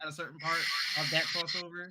a certain part of that crossover.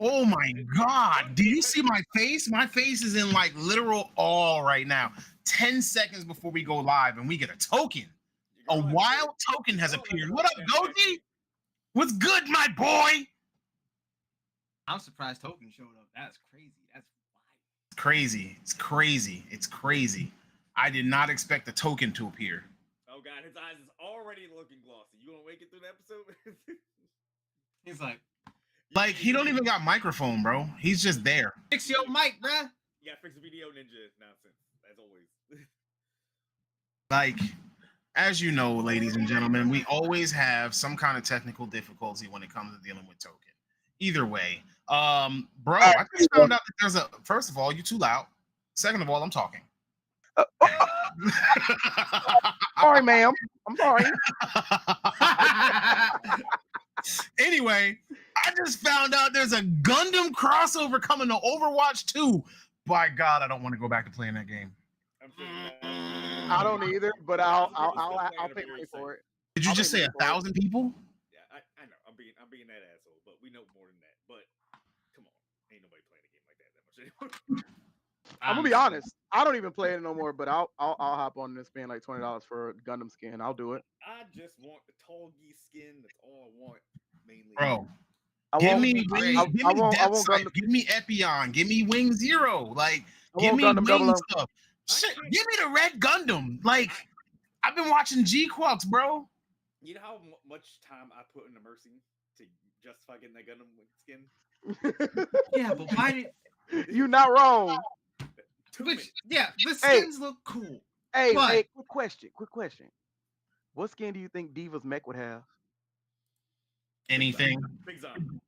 Oh my God. Do you see my face? My face is in like literal awe right now. 10 seconds before we go live and we get a token. A wild token has appeared. What up, Goji? What's good, my boy? I'm surprised token showed up. That's crazy. That's wild. It's crazy. It's crazy. It's crazy. I did not expect the token to appear. Oh God, his eyes is already looking glossy. You gonna make it through the episode? He's like he don't even got microphone, bro. He's just there. Fix your mic, bruh. You gotta fix the video ninja nonsense, as always. Like, as you know, ladies and gentlemen, we always have some kind of technical difficulty when it comes to dealing with token. Either way, bro, I just found out that there's a. First of all, you're too loud. Second of all, I'm talking. Sorry, ma'am. I'm sorry. Anyway, I just found out there's a Gundam crossover coming to Overwatch 2. By God, I don't want to go back to playing that game. I don't either, but I'll pay money for it. Did you just say 1,000 people? Yeah, I know. I'm being that asshole, but we know more than that. But come on, ain't nobody playing a game like that much anymore. I'm gonna be honest. I don't even play it no more, but I'll hop on and spend like $20 for a Gundam skin. I'll do it. I just want the Tolgi skin. That's all I want, mainly. Bro, give me Epion, give me Wing Zero, like give me Wing stuff. Shit, give me the red Gundam. Like, I've been watching G-Quox, bro. You know how much time I put into Mercy to justify getting that Gundam skin? Yeah, but why did you not wrong? Yeah, the skins look cool. Hey, quick question. What skin do you think Diva's mech would have? Anything. Big Zam.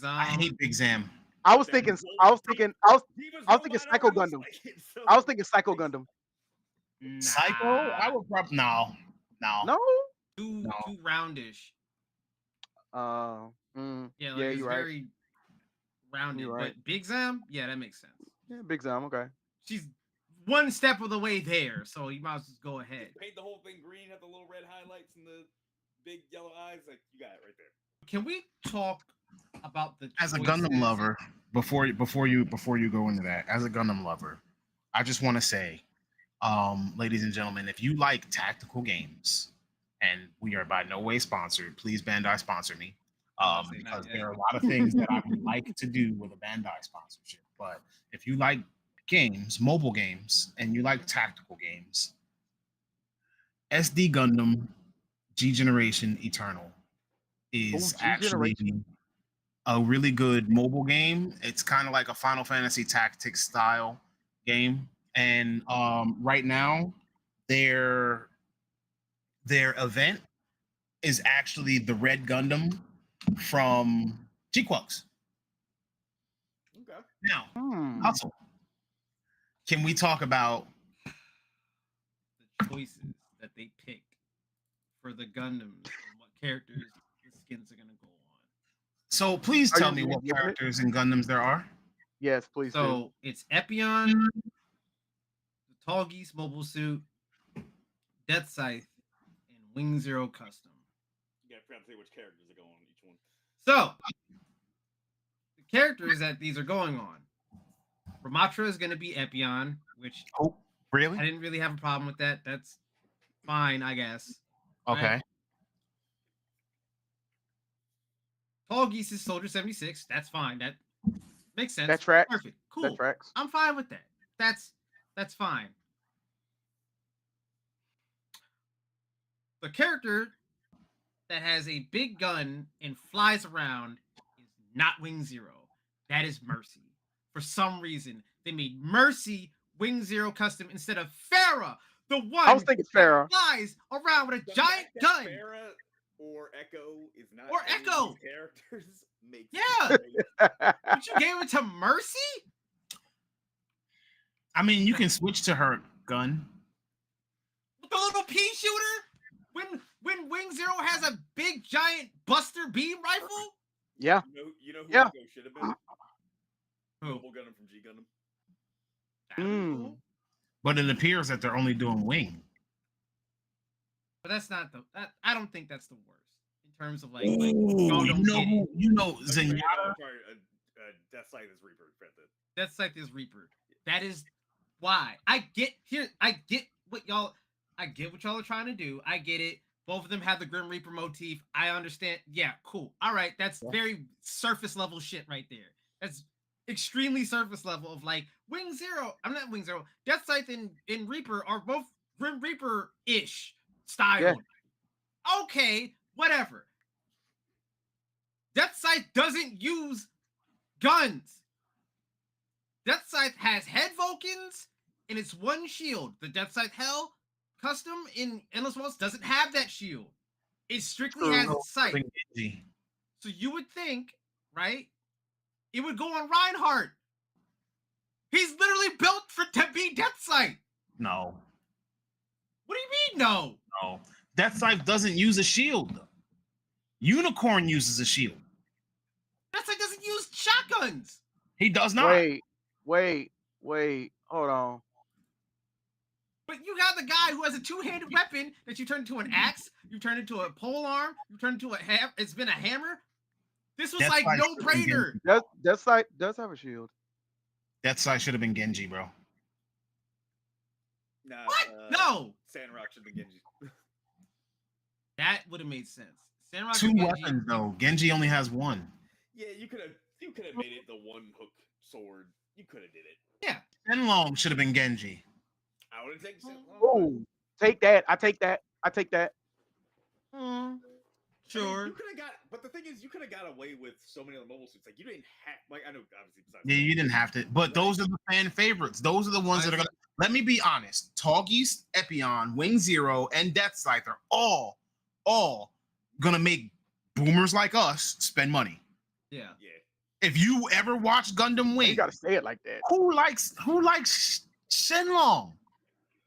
I hate Big Zam. I was thinking Psycho Gundam. I was thinking Psycho Gundam. Psycho? I would probably no. Too roundish. Yeah, it's you're very rounded. You're right. But Big Zam, yeah, that makes sense. Yeah, Big Zam, okay. She's one step of the way there, so you might as well just go ahead. Paint the whole thing green, have the little red highlights and the big yellow eyes. Like, you got it right there. Can we talk about the As a choices. Gundam lover, before you go into that, as a Gundam lover, I just want to say, ladies and gentlemen, if you like tactical games, and we are by no way sponsored, please Bandai sponsor me. Because there are a lot of things that I would like to do with a Bandai sponsorship. But if you like games, mobile games, and you like tactical games, SD Gundam G Generation Eternal is actually a really good mobile game. It's kind of like a Final Fantasy Tactics style game, and right now their event is actually the Red Gundam from G-Quux. Okay. Now, Hustle, can we talk about the choices that they pick for the Gundams and what characters the skins are gonna go on? So please tell me what characters and Gundams there are. Yes, please. So it's Epion, the Tall Geese mobile suit, Death Scythe, and Wing Zero Custom. Yeah, I forgot to say which characters are going on each one. So the characters that these are going on. Ramatra is going to be Epion, which really? I didn't really have a problem with that. That's fine, I guess. Okay. Right? Tall Geese is Soldier 76. That's fine. That makes sense. That tracks. Perfect. Cool. That tracks. I'm fine with that. That's fine. The character that has a big gun and flies around is not Wing Zero. That is Mercy. For some reason, they made Mercy Wing Zero Custom instead of Farah, the one I was thinking Farah flies around with a giant gun. Farah or Echo is not. Or Echo characters make. Yeah. But you gave it to Mercy? I mean, you can switch to her gun. The little pea shooter? When Wing Zero has a big giant Buster beam rifle? Yeah. You know who Yeah. Echo should have been? Mobile Gundam from G Gundam. Cool. But it appears that they're only doing wing. But that's not I don't think that's the worst in terms of like you know Zenyatta. Sorry, Death Scythe is Reaper. Death Scythe is Reaper. That is why I get what y'all are trying to do. I get it. Both of them have the Grim Reaper motif. I understand. Yeah, cool. All right, that's very surface level shit right there. That's extremely surface level of like Wing Zero. I'm not Wing Zero. Death Scythe and Reaper are both Grim Reaper-ish style. Yeah. Okay, whatever. Death Scythe doesn't use guns. Death Scythe has head Vulcans and it's one shield. The Death Scythe Hell custom in Endless Waltz doesn't have that shield. It strictly has its sight. So you would think, right? It would go on Reinhardt. He's literally built to be Death Scythe. No. What do you mean, no? No. Death Scythe doesn't use a shield. Unicorn uses a shield. Death Scythe doesn't use shotguns. He does not. Wait. Hold on. But you got the guy who has a two-handed weapon that you turn into an axe, you turn into a pole arm, you turn into it's been a hammer. This was Death like Scythe no-brainer. Death Scythe does have a shield. Death Scythe should have been Genji, bro. Nah, What? No. Sandrock should have been Genji. That would have made sense. Sandrock Two and Genji. weapons though. Genji only has one. Yeah, you could have made it the one hook sword. You could have did it. Yeah. Shenlong should have been Genji. I would have taken Sandrock. Oh, take that. I take that. Sure. You could have got, but the thing is, you could have got away with so many other mobile suits. Like you didn't have, like I know, obviously. Besides Yeah, you didn't have to. But those are the fan favorites. Those are the ones that are gonna. Let me be honest. Tall Geese, Epion, Wing Zero, and Death Scythe are all gonna make boomers like us spend money. Yeah. If you ever watch Gundam Wing, You gotta say it like that. who likes Shenlong?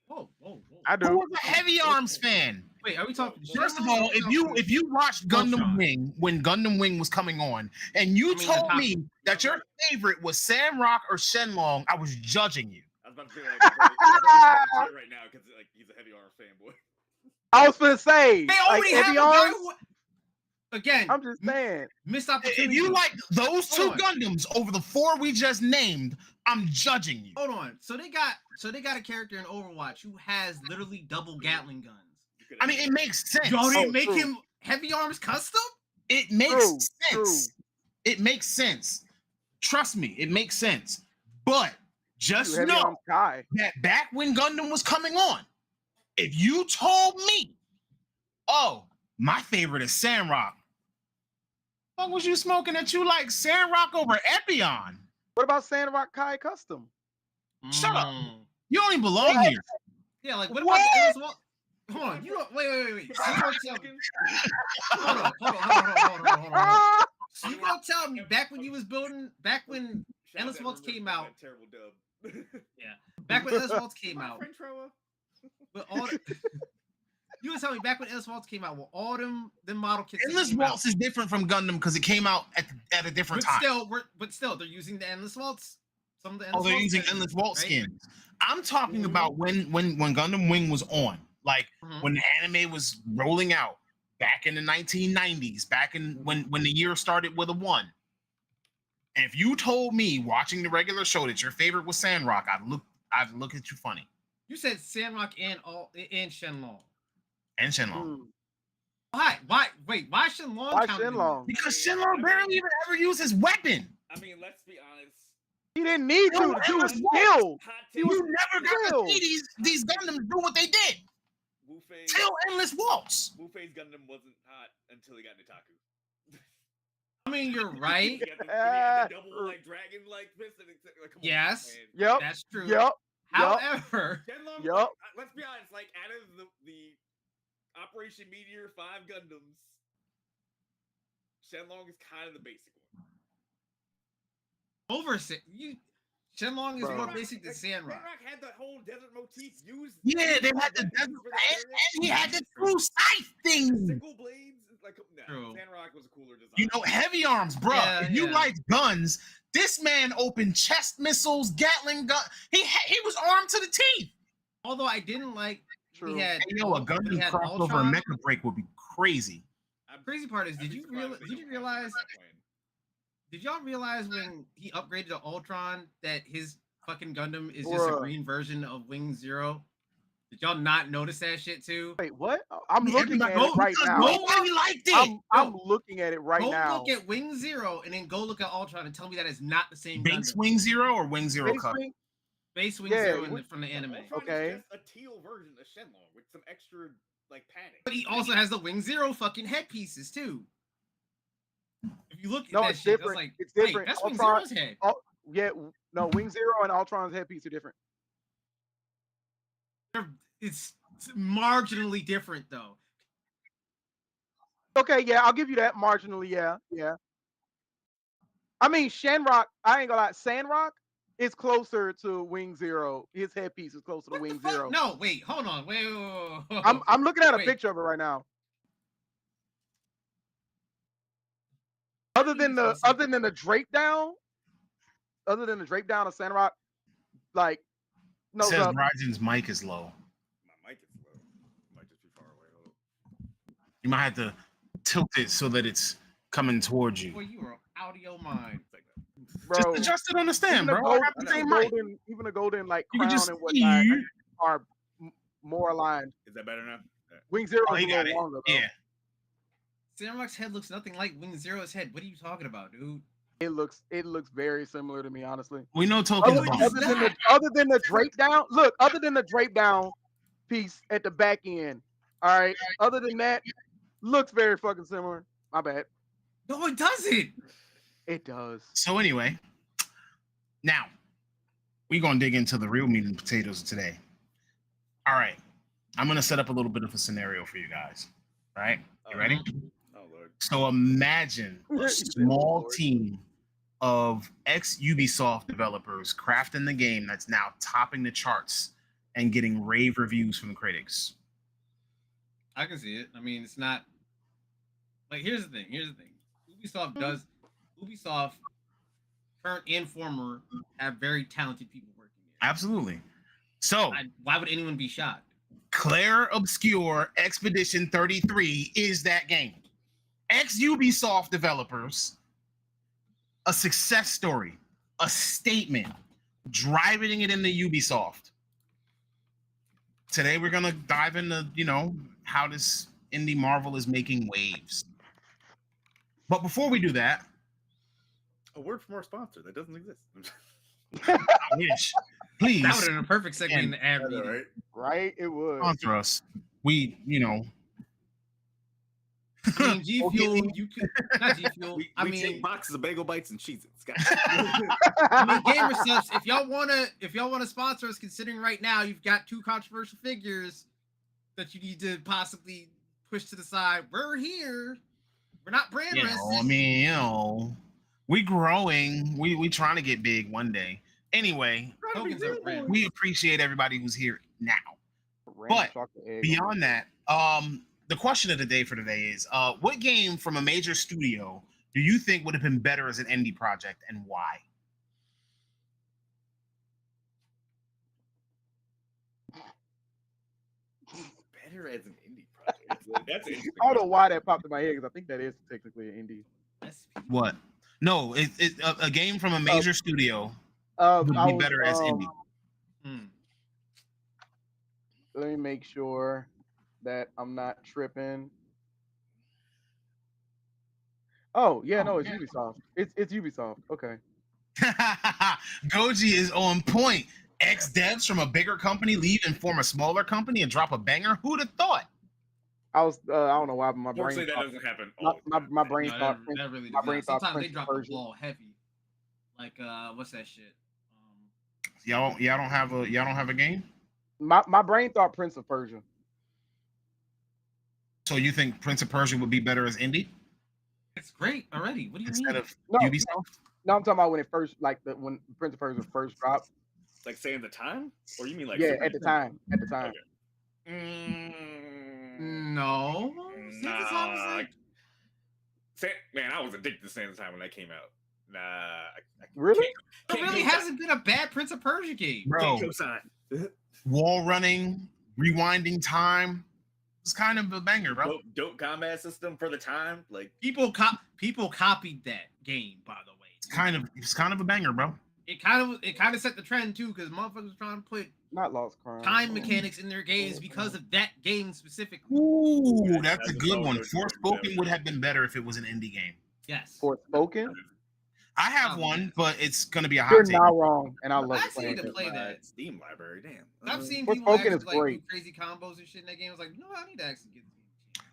Whoa. I do. Who's a Heavy Arms fan? Wait, are we talking? First of all, if you watched Gundam Wing when Gundam Wing was coming on, and you told me that your favorite was Samrock or Shenlong, I was judging you. I was about to say right now because like he's a Heavy Arms fanboy. I was gonna say They like already have Heavy a guy Arms. who. again, I'm just saying. missed If opportunity. you like those two Hold on. Gundams over the 4 we just named, I'm judging you. Hold on. So they got a character in Overwatch who has literally double Gatling guns. I mean, it makes sense. Y'all didn't Oh, make true. him heavy arms custom? It makes True, sense. It makes sense. Trust me, it makes sense. But just Heavy know Arms Kai. that back when Gundam was coming on, if you told me, oh, my favorite is Sandrock, what was you smoking that you like Sandrock over Epion? What about Sandrock Kai Custom? Shut up. Mm. You don't even belong What? here. Yeah, like what What? about the Endless Wall? Hold on, you don't, wait. So you gonna tell me? Hold on. So you gonna tell me back when you was building, back when Endless Waltz came out, Terrible dub. back when Endless Waltz came out, French Roa. with all the, you was telling me back when Endless Waltz came out, with all them model kits. that Endless came out, Waltz is different from Gundam because it came out at a different time. but still, they're using the Endless Waltz. Some of the Oh, Endless they're Waltz using skins, Endless Waltz right? skins. I'm talking about when Gundam Wing was on, like Mhm. when the anime was rolling out back in the 1990s, back in when the year started with a 1. And if you told me watching the regular show that your favorite was Sandrock, I'd look at you funny. You said Sandrock and Shenlong. And Shenlong. Why? Wait, why Shenlong? Why counted in Shenlong? Because I mean, Shenlong barely even ever used his weapon. I mean, let's be honest. He didn't need to. No, The dude was Endless Waltz. skilled. Hot He take. was You never got to skilled. see these Gundams do what they did. Wu-Fei, Till Endless Waltz. Wu-Fei's Gundam wasn't hot until he got Nitaku. I mean, you're right. He had the double like dragon like fist. And like, come on, Yes. man. Yep. That's true. Yep. However, Shenlong, Yup. let's be honest. Like out of the Operation Meteor 5 Gundams, Shenlong is kind of the basic one. Shenlong is Bro. more basic than Sandrock. Sandrock had the whole desert motif used. Yeah, they had the desert, and he had the true scythe thing. sickle blades. Like no, True. Sandrock was a cooler design. You know, heavy arms, bro. Yeah, if you yeah. like guns, this man opened chest missiles, Gatling gun. He was armed to the teeth. Although I didn't like, True. we had. Hey, yo, a we Gundam had crossover Ultron. mecha break would be crazy. Crazy part is, I'd be did you surprised if they don't realize? have that plan. Did y'all realize when he upgraded to Ultron that his fucking Gundam is just a Bruh. green version of Wing Zero? Did y'all not notice that shit too? Wait, what? I'm looking at Everybody- it right because now. Nobody liked it. I'm looking at it right Go now. look at Wing Zero and then go look at Ultron and tell me that is not the same Base Gundam. Wing Zero or Wing Zero Base Cut? Wing? Base Wing Yeah, Zero Wing- from the anime. Ultron Okay. is just a teal version of Shenlong with some extra like padding. But he also has the Wing Zero fucking headpieces too. If you look at No, that it's shit, different. that's like, It's wait, different. that's Wing Ultron- Zero's head. Yeah, no, Wing Zero and Ultron's headpiece are different. It's marginally different though. Okay, yeah, I'll give you that marginally. Yeah. I mean, Shenrock, I ain't gonna lie, Sandrock is closer to Wing Zero. His headpiece is closer to What the Wing fuck? Zero. No, wait, hold on. Wait. I'm looking at a Wait. picture of it right now. Other than the drape down of Sandrock, like no, Says the- Ryzen's mic is low. My mic is low. Might just be far away. Hold up. You might have to tilt it so that it's coming towards you. Boy, you are out of your mind. It's like that. bro, Just adjust it on the stand, even bro. I got the the same mic. even the golden like You can crown just and whatnot see. are more aligned. Is that better now? Wing Zero Oh, is he a got little it. longer, though. Yeah. Sandrock's head looks nothing like Wing Zero's head. What are you talking about, dude? It looks very similar to me, honestly. We know Token's Other, buff. other than the drape down, look, other than the drape down piece at the back end, all right. Other than that, looks very fucking similar. My bad. No, it doesn't. It does. So anyway, now we're gonna dig into the real meat and potatoes of today. All right, I'm gonna set up a little bit of a scenario for you guys. All right, you ready? Oh Lord. So imagine a small team of ex-Ubisoft developers crafting the game that's now topping the charts and getting rave reviews from the critics. I can see it. I mean, it's not like here's the thing. Ubisoft, current and former, have very talented people working there. Absolutely. So Why would anyone be shocked? Claire Obscur Expedition 33 is that game. ex-Ubisoft developers, a success story, a statement, driving it into Ubisoft. Today we're gonna dive into, how this indie Marvel is making waves. But before we do that, A word from our sponsor that doesn't exist. I wish, please That would have been a perfect segue And- into ad I know, reading. right? Right? It would. sponsor us. We, I mean, G We'll give Fuel, you- you could not G Fuel. We I take mean, boxes of bagel bites and cheese it. I mean, gamer subs. If y'all wanna sponsor us, considering right now you've got 2 controversial figures that you need to possibly push to the side. We're here. We're not brand racist. we growing. We trying to get big one day. Anyway, Tokens are brand. we appreciate everybody who's here now. Random But chocolate egg. Beyond that, the question of the day for today is, what game from a major studio do you think would have been better as an indie project, and why? Better as an indie project. That's interesting. I don't know why that popped in my head because I think that is technically an indie. What? No, a game from a major studio would I be was, better as indie. Hmm. Let me make sure that I'm not tripping. Oh yeah, no, it's Ubisoft. It's Ubisoft. Okay. Goji is on point. Ex devs from a bigger company leave and form a smaller company and drop a banger. Who'd have thought? I was I don't know why, but my brain Fortunately, that thought, doesn't happen. all the time. my brain No, thought that really my does brain not. thought Sometimes they Prince of drop the Persia. ball heavy. Like what's that shit? Y'all don't have a game? My brain thought Prince of Persia. So you think Prince of Persia would be better as indie It's great already. What do you instead mean? of No. Ubisoft? No, I'm talking about when it first when Prince of Persia first dropped. Like saying the time, or you mean like Yeah, Super at the Nintendo? time. At the time. Okay. No. Sands of Time was Nah. like- Man, I was addicted to Sands of Time when that came out. Nah, I Really? There really hasn't been a bad Prince of Persia game. Bro, Can't co-sign. wall running, rewinding time. It's kind of a banger, bro. Dope combat system for the time. Like People copied that game, by the way. It's kind of a banger, bro. It kind of set the trend too, because motherfuckers were trying to put Not Lost Crime. time mechanics in their games because of that game specifically. Ooh, that's a That's good a one. solid Forspoken would have been better if it was an indie game. Yes. Forspoken? I have one, but it's gonna be a You're hot take. not wrong, and I love I playing need to it. play that. Steam library. Damn. I've seen Forspoken people actually is like do great. crazy combos and shit in that game. I was like, no, I need to actually get this game.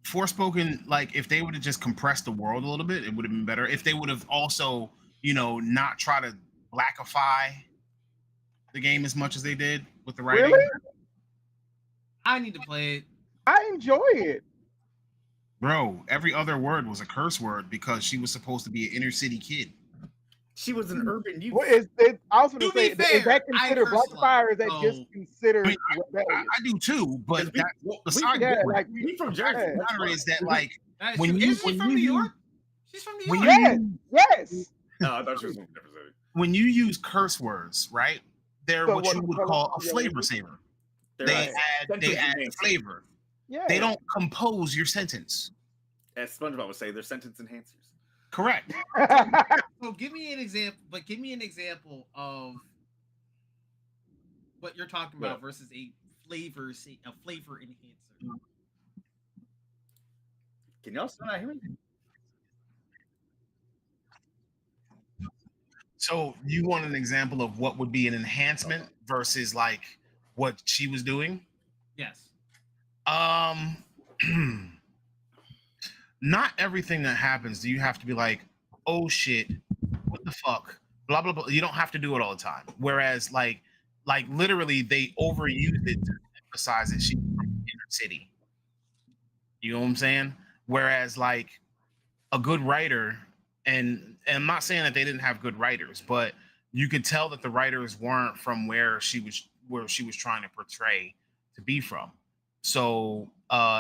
Forspoken, like if they would have just compressed the world a little bit, it would have been better. If they would have also, not try to blackify the game as much as they did with the writing. Really? I need to play it. I enjoy it. Bro, every other word was a curse word because she was supposed to be an inner city kid. She was an urban youth. What is it? I was going To to say, be fair, is that I considered curse a lot, blackfire, or is that so- just considered I mean, rebellious? I do too, but We- that, we- besides Yeah, the point, like we from the Jersey. fact of the matter is that like Isn't she from New you- York? She's from New when York. you Yes. No, I thought she was from different city. when you use curse words, right? They're So what what you would color- call a yeah, flavor what- saver. They're They like add sentence enhancing. flavor. Yeah. They don't compose your sentence. As SpongeBob would say, they're sentence enhancers. Correct. So give me an example of what you're talking about versus a flavor enhancer. Can y'all still not hear me? So you want an example of what would be an enhancement versus like what she was doing? Yes. Not everything that happens do you have to be like, oh shit, what the fuck, blah blah blah. You don't have to do it all the time. Whereas like literally they overused it to emphasize that she's from inner city. You know what I'm saying? Whereas like a good writer, and I'm not saying that they didn't have good writers, but you could tell that the writers weren't from where she was trying to portray to be from. So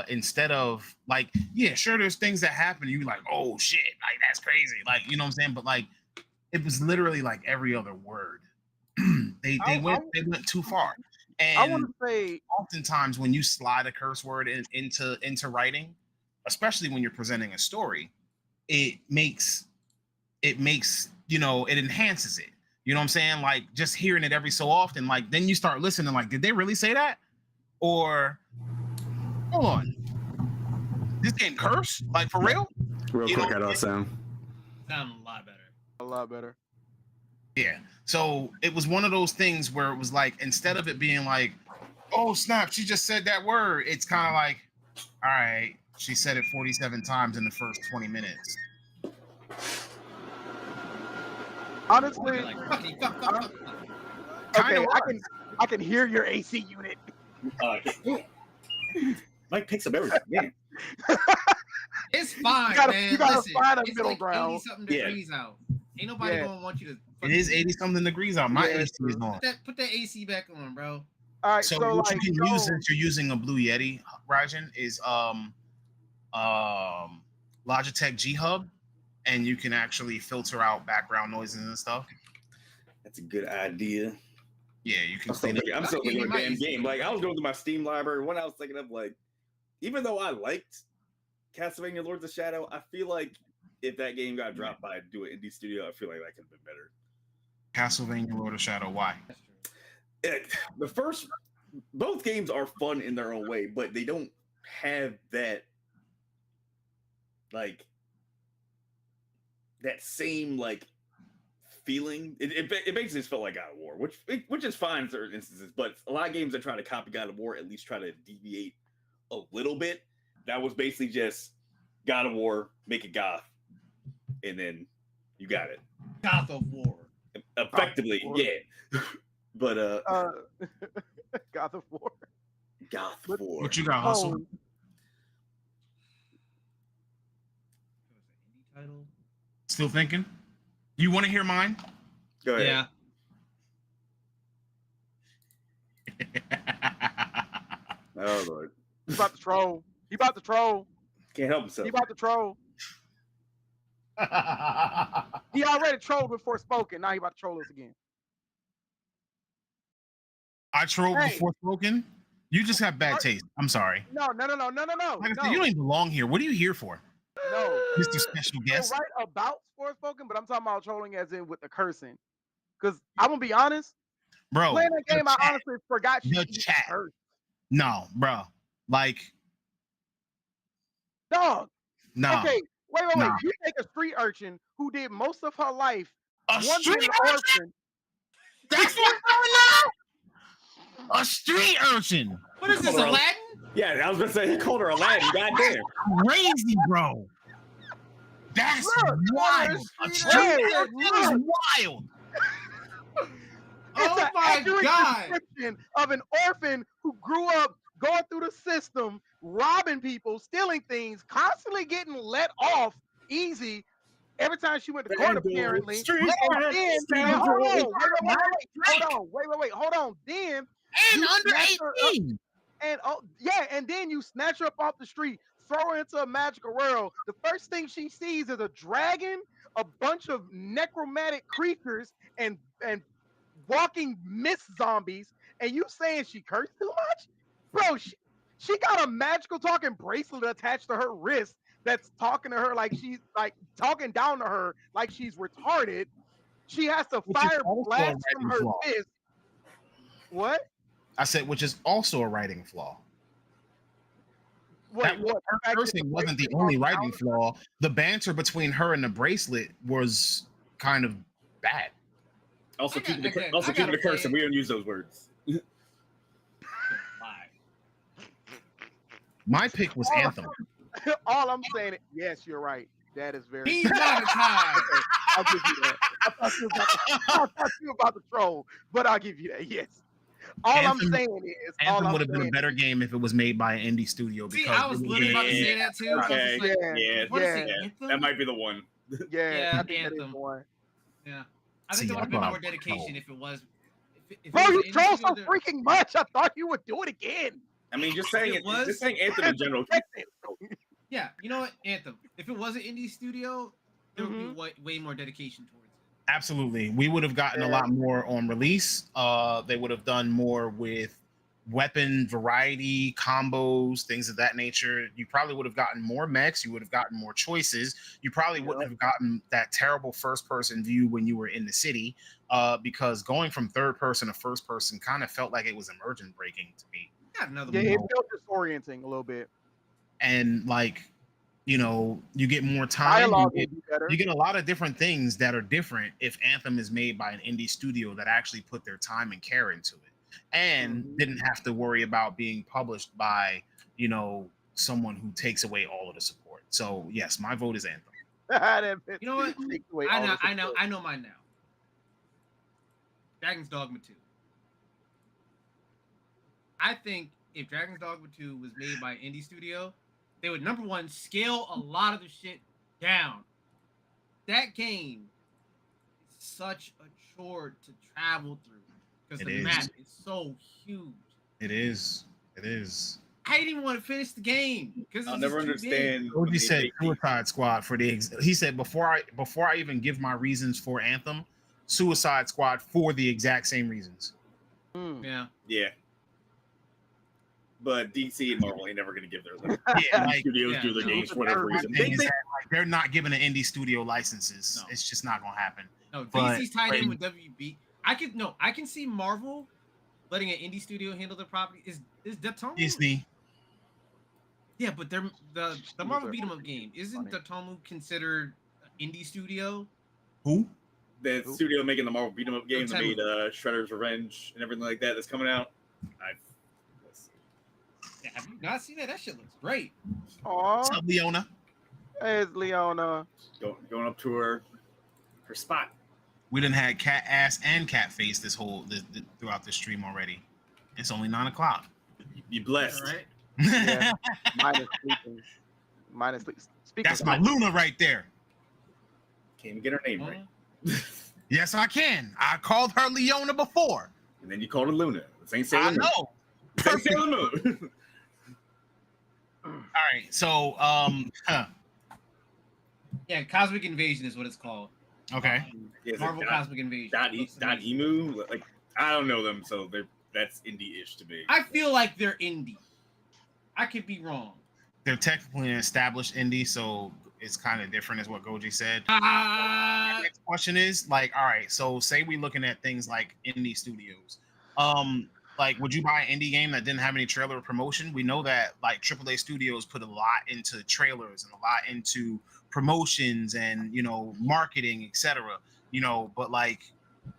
instead of like, yeah, sure, there's things that happen, you like, oh shit, like that's crazy, like, you know what I'm saying? But like, it was literally like every other word. they went too far. And I want to say, oftentimes when you slide a curse word into writing, especially when you're presenting a story, it makes it enhances it. You know what I'm saying? Like just hearing it every so often, like then you start listening, like, did they really say that? Or hold on, this game curse? Like for real? Real quick, how do I sound? Sound a lot better. A lot better. Yeah. So it was one of those things where it was like, instead of it being like, oh snap, she just said that word, it's kind of like, all right, she said it 47 times in the first 20 minutes. Honestly, Like, fuck. okay, I can hear your AC unit. Mike picks up everything. Yeah. It's fine, man. You gotta Listen, find a it's middle like ground. 80-something degrees out. Ain't nobody gonna want you to. It is 80-something degrees out. My AC is on. Put that AC back on, bro. All right, So so what like, you can use since you're using a Blue Yeti, Rajan, is Logitech G Hub, and you can actually filter out background noises and stuff. That's a good idea. Yeah, you can. I'm still thinking of a damn game. Like I was going through my Steam library. When I was thinking of like, even though I liked Castlevania Lords of Shadow, I feel like if that game got dropped by Do It Indie Studio, I feel like that could have been better. Castlevania Lord of Shadow. Why? Both games are fun in their own way, but they don't have that like that same like feeling. It basically just felt like God of War, which is fine in certain instances, but a lot of games that try to copy God of War at least try to deviate a little bit. That was basically just God of War, make it goth, and then you got it. God of War. Effectively, yeah. But God of War. Goth War. What you got, Hustle? Title. Still thinking? You want to hear mine? Go ahead. Yeah. Oh Lord. He about to troll. Can't help himself. He about to troll. He already trolled before spoken. Now he about to troll us again. I trolled before spoken. You just have bad taste. I'm sorry. No. Like I said, you don't even belong here. What are you here for? No, Mr. Special Guest. You're right about spoken, but I'm talking about trolling as in with the cursing. Because I'm gonna be honest, bro. Playing that game, I honestly forgot the chat. No, bro. Like, dog. No. Okay, wait. Nah. You take a street urchin who did most of her life. A street urchin? That's what now? A street urchin. What is this, Aladdin? Yeah, I was gonna say he called her Aladdin. Goddamn. Crazy, bro. That's wild. A street urchin is wild. Oh my God! Description of an orphan who grew up going through the system, robbing people, stealing things, constantly getting let off easy every time she went to court, apparently. Hold on. Then and under 18. And then you snatch her up off the street, throw her into a magical world. The first thing she sees is a dragon, a bunch of necromantic creatures, and walking mist zombies, and you saying she cursed too much? Bro, she got a magical talking bracelet attached to her wrist that's talking to her like she's like talking down to her like she's retarded. She has to fire blast from her fist. What? I said, which is also a writing flaw. Wait, her cursing wasn't the only writing flaw. The banter between her and the bracelet was kind of bad. Also, keep the curse, and we don't use those words. My pick was Anthem. All I'm saying is, yes, you're right. That is very. He's monetized. I'll give you that. I thought you were about to troll, but I'll give you that. Yes. I'm saying is, Anthem would have been a better game if it was made by an indie studio. See, I was literally about to say that too. Okay. Yeah. That might be the one. Yeah, I think Anthem. That is the one. Yeah. I think there would have been more dedication if it was. Bro, you troll so freaking much. I thought you would do it again. I mean, just saying Anthem in general. Yeah, you know what? Anthem. If it was an indie studio, there would be way more dedication towards it. Absolutely. We would have gotten a lot more on release. They would have done more with weapon variety, combos, things of that nature. You probably would have gotten more mechs. You would have gotten more choices. You probably wouldn't have gotten that terrible first-person view when you were in the city, because going from third person to first person kind of felt like it was immersion breaking to me. Got another Yeah, one. it felt disorienting a little bit. And like, you get more time. Dialogue would be better. You get a lot of different things that are different if Anthem is made by an indie studio that actually put their time and care into it, and didn't have to worry about being published by, someone who takes away all of the support. So yes, my vote is Anthem. You know what? I know mine now. Dragon's Dogma 2. I think if Dragon's Dogma 2 was made by an indie studio, they would, number one, scale a lot of the shit down. That game is such a chore to travel through because the map is so huge. It is. It is. I didn't even want to finish the game because I'll never understand. He said Suicide Squad for the. He said before I even give my reasons for Anthem, Suicide Squad for the exact same reasons. Yeah. Yeah. But DC and Marvel ain't never going to give their studios do their games for whatever reason. They're not giving the indie studio licenses. No. It's just not going to happen. No, DC's tied in with WB. I can see Marvel letting an indie studio handle their property. Is Datomu Disney? Yeah, but the Marvel beat 'em up game, isn't Datomu considered an indie studio? Who? The studio making the Marvel beat 'em up game that made Shredder's Revenge and everything like that that's coming out. Yeah, have you not seen that? That shit looks great. What's up, Leona? Hey, it's Leona. Going up to her spot. We done had cat ass and cat face throughout the stream already. It's only 9:00. You blessed, right? Yeah. Minus sleeping. That's my Luna right there. Can't even get her name right. Yes, I can. I called her Leona before. And then you called her Luna. This ain't Sailor Moon. I know. Perfect. Sailor Moon. All right, so yeah, Cosmic Invasion is what it's called. Okay. Marvel Cosmic Invasion. Emu, like I don't know them, so that's indie-ish to me. I feel like they're indie. I could be wrong. They're technically an established indie, so it's kind of different, as what Goji said. My next question is all right. So say we're looking at things like indie studios. Like, would you buy an indie game that didn't have any trailer or promotion? We know that like AAA studios put a lot into trailers and a lot into promotions and marketing, etc. But like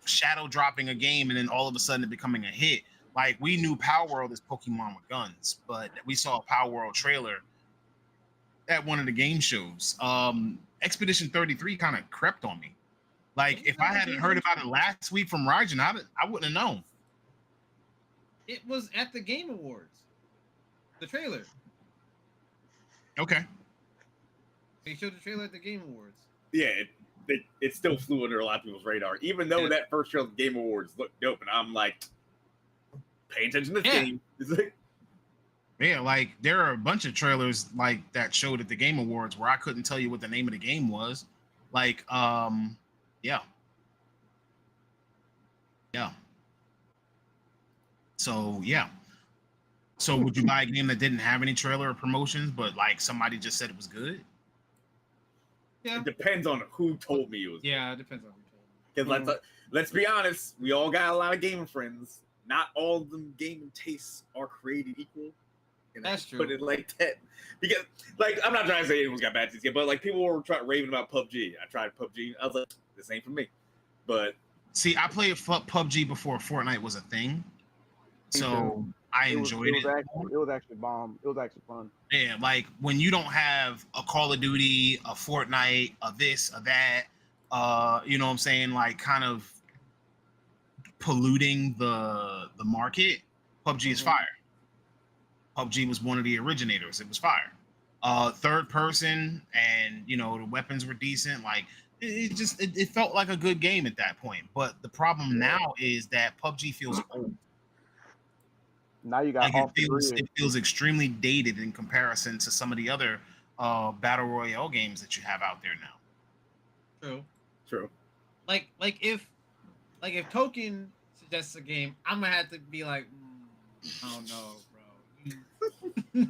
shadow dropping a game and then all of a sudden it becoming a hit. Like we knew Power World is Pokemon with guns, but we saw a Power World trailer at one of the game shows. Expedition 33 kind of crept on me. Like if I hadn't heard about it last week from Raijin, I wouldn't have known. It was at the Game Awards. The trailer. Okay. They showed the trailer at the Game Awards. Yeah, it still flew under a lot of people's radar, even though that first trailer at the Game Awards looked dope, and I'm like, pay attention to this game. It's like, yeah, like there are a bunch of trailers like that showed at the Game Awards where I couldn't tell you what the name of the game was. Like, yeah. So yeah. So would you buy a game that didn't have any trailer or promotions, but like somebody just said it was good? Yeah. It depends on who told me it was. Yeah, it depends on who told me. Because let's be honest, we all got a lot of gaming friends. Not all of them gaming tastes are created equal. And that's true. Put it like that. Because like I'm not trying to say anyone's got bad taste, but like people were raving about PUBG. I tried PUBG. I was like, this ain't for me. But see, I played PUBG before Fortnite was a thing. So I enjoyed it. It was actually bomb. It was actually fun. Yeah, like when you don't have a Call of Duty, a Fortnite, a this, a that, you know what I'm saying? Like kind of polluting the market. PUBG is fire. PUBG was one of the originators. It was fire. Third person, and the weapons were decent. Like it felt like a good game at that point. But the problem now is that PUBG feels old. Now you got like it feels extremely dated in comparison to some of the other battle royale games that you have out there now. True. Like if Token suggests a game, I'm gonna have to be like, Oh no, bro.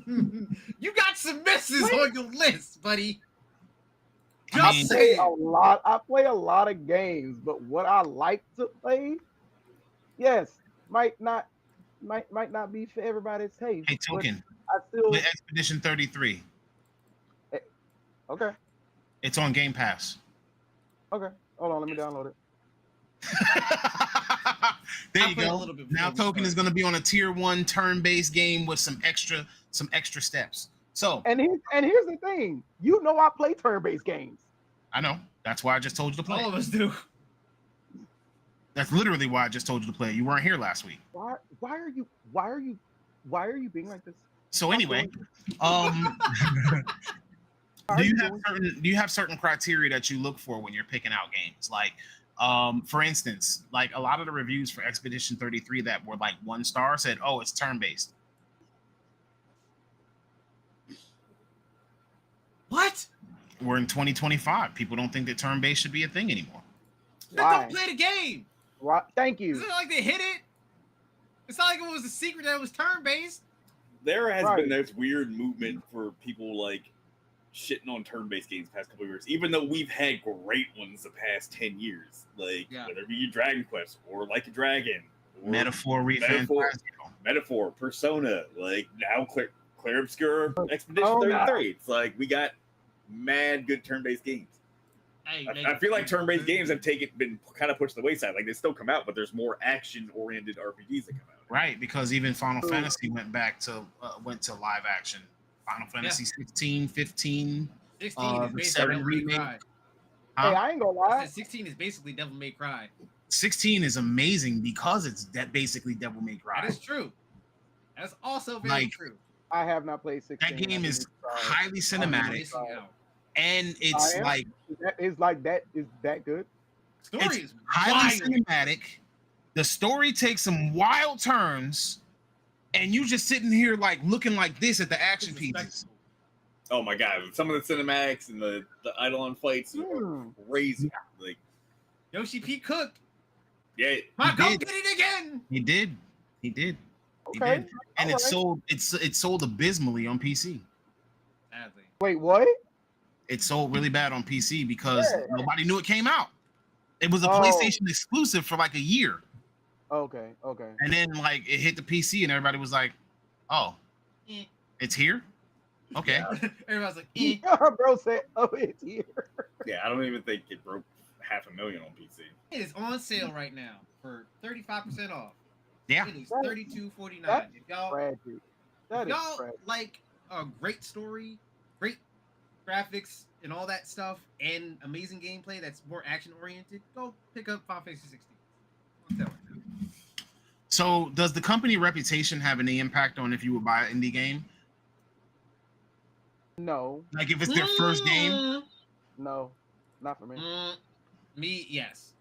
You got some misses on your list, buddy. I Just mean, saying. I play a lot of games, but what I like to play, yes, might not be for everybody's taste. hey, But Token, I still with Expedition 33, okay. it's on Game Pass. Okay. Hold on, let me download it. There I you played a go. little bit Now before we Token is started. going to be on a tier 1 turn-based game with some extra steps. So And here's the thing. You know I play turn-based games. I know. That's why I just told you to play. All of us do. That's literally why I just told you to play. You weren't here last week. Why are you being like this? So Stop anyway, doing do you have certain criteria that you look for when you're picking out games? Like, for instance, like a lot of the reviews for Expedition 33 that were like 1 star said, "Oh, it's turn-based." What? We're in 2025. People don't think that turn-based should be a thing anymore. Then Why? don't play the game. Why? Thank It's you. not like they hit it. It's not like it was a secret that it was turn-based. There has Right. been this weird movement for people like shitting on turn-based games the past couple of years, even though we've had great ones the past 10 years. Like whether it be Dragon Quest or Like a Dragon, or Metaphor, Metaphor, Fantasio. Metaphor, Persona, like now Clear Obscur, Expedition Oh, no. 33. It's like we got mad good turn-based games. Hey, I feel like turn-based games have been kind of pushed to the wayside. Like they still come out, but there's more action-oriented RPGs that come out. Right, because even Final Fantasy went to live action. Final Fantasy 16, 15, 16 is the basically 7 Devil May remake. Cry. Huh? Hey, I ain't gonna I lie. said 16 is basically Devil May Cry. 16 is amazing because it's basically Devil May Cry. That is true. That's also very Like, true. I have not played 16. That game I is need to try it. highly You're cinematic, missing out. and it's I am? like Is that good? Story it's is highly wild. cinematic. The story takes some wild turns, and you just sitting here like looking like this at the action It's a pieces. spectacle. Oh my god! Some of the cinematics and the Eidolon fights are Hmm. crazy. Like Yoshi P cooked. yeah, My He go did. get it again. He did, he did, Okay. and it Alright. sold. It sold abysmally on PC. Sadly. Wait, what? It sold really bad on PC because Yeah. nobody knew it came out. It was a Oh. PlayStation exclusive for like a year, Okay. and then like it hit the PC, and everybody was like, "Oh, Eh. it's here." Okay. Everybody's like, Bro said, "Oh, it's here." yeah. I don't even think it broke 500,000 on PC. it is on sale right now for 35% off. Yeah. It is That- $32.49. that's If y'all Tragic. That is y'all tragic. like a great story, great graphics, and all that stuff, and amazing gameplay that's more action oriented, go pick up Final Fantasy 16. I'm telling you. So, does the company reputation have any impact on if you would buy an indie game? No, Like if it's their first game, no, not for me. Me, yes.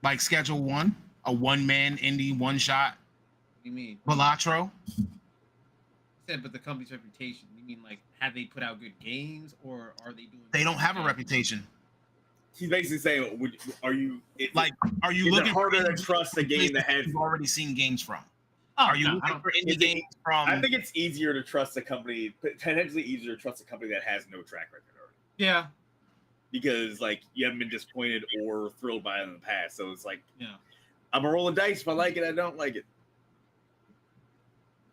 like Schedule 1, a one-man indie one-shot, What do you mean? Balatro? Said, but the company's reputation. You mean like have they put out good games, or are they doing? They don't have a games? reputation. He's basically saying, are you Like, are you is it looking harder to indie trust a game that has? you've already seen games from? Oh, Are you no, I looking don't- for Is indie it- games from? I think it's easier to trust a company, potentially easier to trust a company that has no track record already, Yeah, because like you haven't been disappointed or thrilled by it in the past. So it's like, yeah. I'm a rolling dice. If I like it, I don't like it.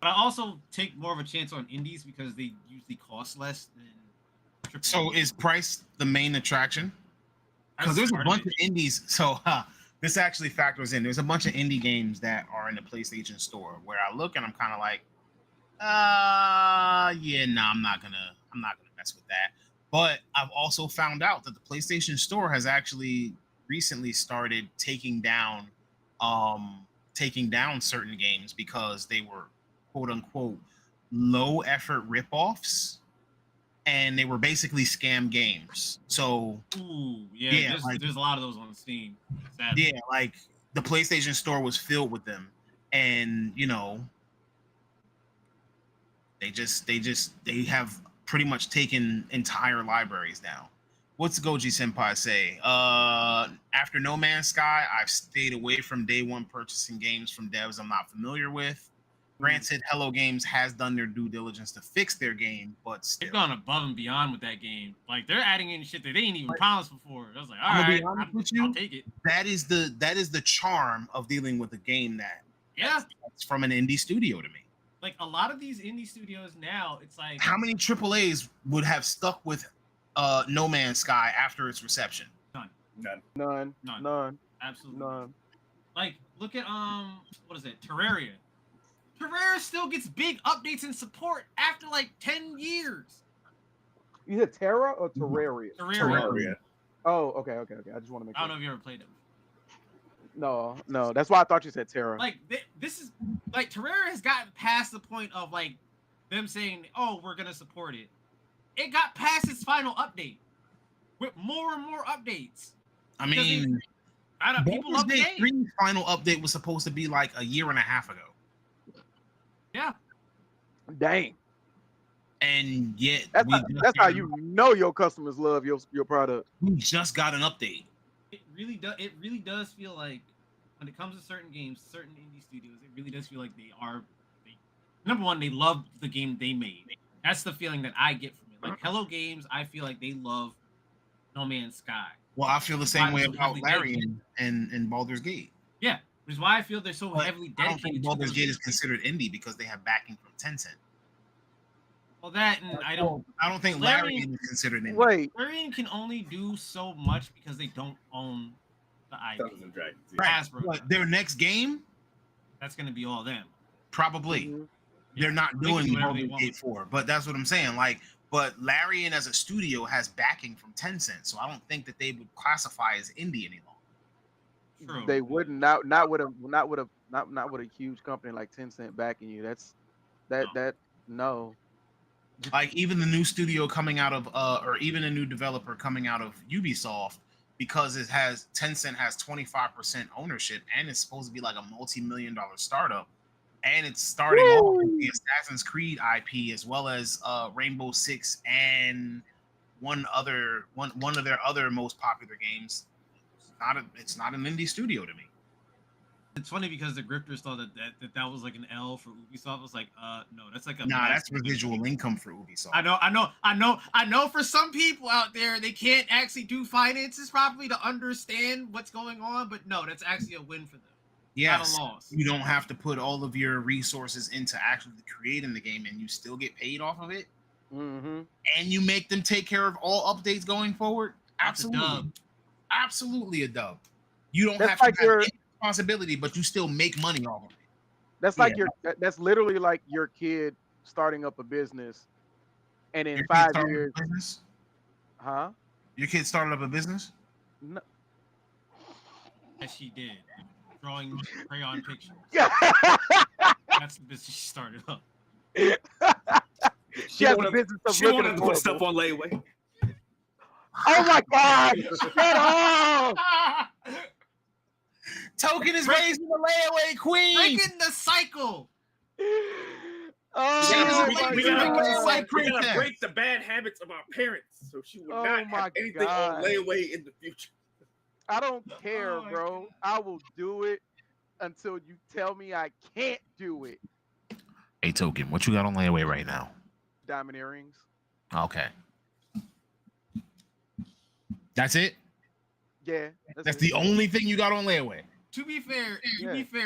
But I also take more of a chance on indies because they usually cost less than. AAA. So is price the main attraction? Because That's there's a part of bunch it. of indies. So this actually factors in. There's a bunch of indie games that are in the PlayStation Store where I look and I'm kind of like, yeah, no, I'm not gonna mess with that. But I've also found out that the PlayStation Store has actually recently started taking down certain games because they were quote unquote low effort ripoffs, and they were basically scam games. So Ooh, yeah. Yeah, like- there's a lot of those on Steam. Sadly. yeah, like the PlayStation Store was filled with them, and you know, they have pretty much taken entire libraries down. What's Goji Senpai say? After No Man's Sky, I've stayed away from day one purchasing games from devs I'm not familiar with. Granted, Hello Games has done their due diligence to fix their game, but still. They've gone above and beyond with that game. Like they're adding in shit that they didn't even promise before. I was like, all I'm gonna right, be honest with you, I'll take it. That is the charm of dealing with a game that's from an indie studio to me. Like a lot of these indie studios now, it's like how many AAAs would have stuck with No Man's Sky after its reception? None. Absolutely none. Like look at what is it? Terraria. Terraria still gets big updates and support after like 10 years. You said Terra or Terraria? Terraria. Oh, okay. I just want to make sure. I don't know if you ever played it. No. That's why I thought you said Terra. Like this is like Terraria has gotten past the point of like them saying, "Oh, we're gonna support it." It got past its final update with more and more updates. I mean, people love the game. 3's final update was supposed to be like a year and a half ago. Yeah. Dang. And yet that's how you know your customers love your product. We just got an update. It really does. It really does feel like when it comes to certain games, certain indie studios, it really does feel like number one, they love the game they made. That's the feeling that I get from it. Like Hello Games, I feel like they love No Man's Sky. Well, I feel the same way about Larian and Baldur's Gate. Yeah, which is why I feel they're so heavily dedicated. I don't think Baldur's Gate is considered indie because they have backing from Tencent. Well, that and I don't think Larian is considered indie. Wait, Larian can only do so much because they don't own the IP. Dungeons and Dragons. Right. Hasbro. But their next game, that's going to be all them. Probably. Mm-hmm. They're not doing Baldur's Gate 4, but that's what I'm saying. Like, but Larian as a studio has backing from Tencent, so I don't think that they would classify as indie any longer. True. They wouldn't not with a huge company like Tencent backing you. No. Like even the new studio coming out of or even a new developer coming out of Ubisoft, because Tencent has 25% ownership and it's supposed to be like a multi-million-dollar startup, and it's starting off with the Assassin's Creed IP as well as Rainbow Six and one of their other most popular games. It's not an indie studio to me. It's funny because the grifters thought that was like an L for Ubisoft. I was like, no, that's like a that's residual income for Ubisoft. I know. For some people out there, they can't actually do finances properly to understand what's going on. But no, that's actually a win for them. Yes, not a loss. You don't have to put all of your resources into actually creating the game, and you still get paid off of it. Mm-hmm. And you make them take care of all updates going forward. That's Absolutely a dub. You don't have to have any responsibility, but you still make money off of it. That's like that's literally like your kid starting up a business, and in Your 5 kid years, a business? huh? Your kid started up a business? No. Yes, she did. Drawing crayon pictures. That's the business she started up. She has a business of she wanted to put stuff on layaway. Oh my God! Shut up! Token is raising the layaway queen. Breaking the cycle. Oh, we gotta break the bad habits of our parents, so she would not have anything on layaway in the future. I don't care, bro. I will do it until you tell me I can't do it. Hey, Token, what you got on layaway right now? Diamond earrings. Okay. That's it? Yeah. That's the only thing you got on layaway. To be fair,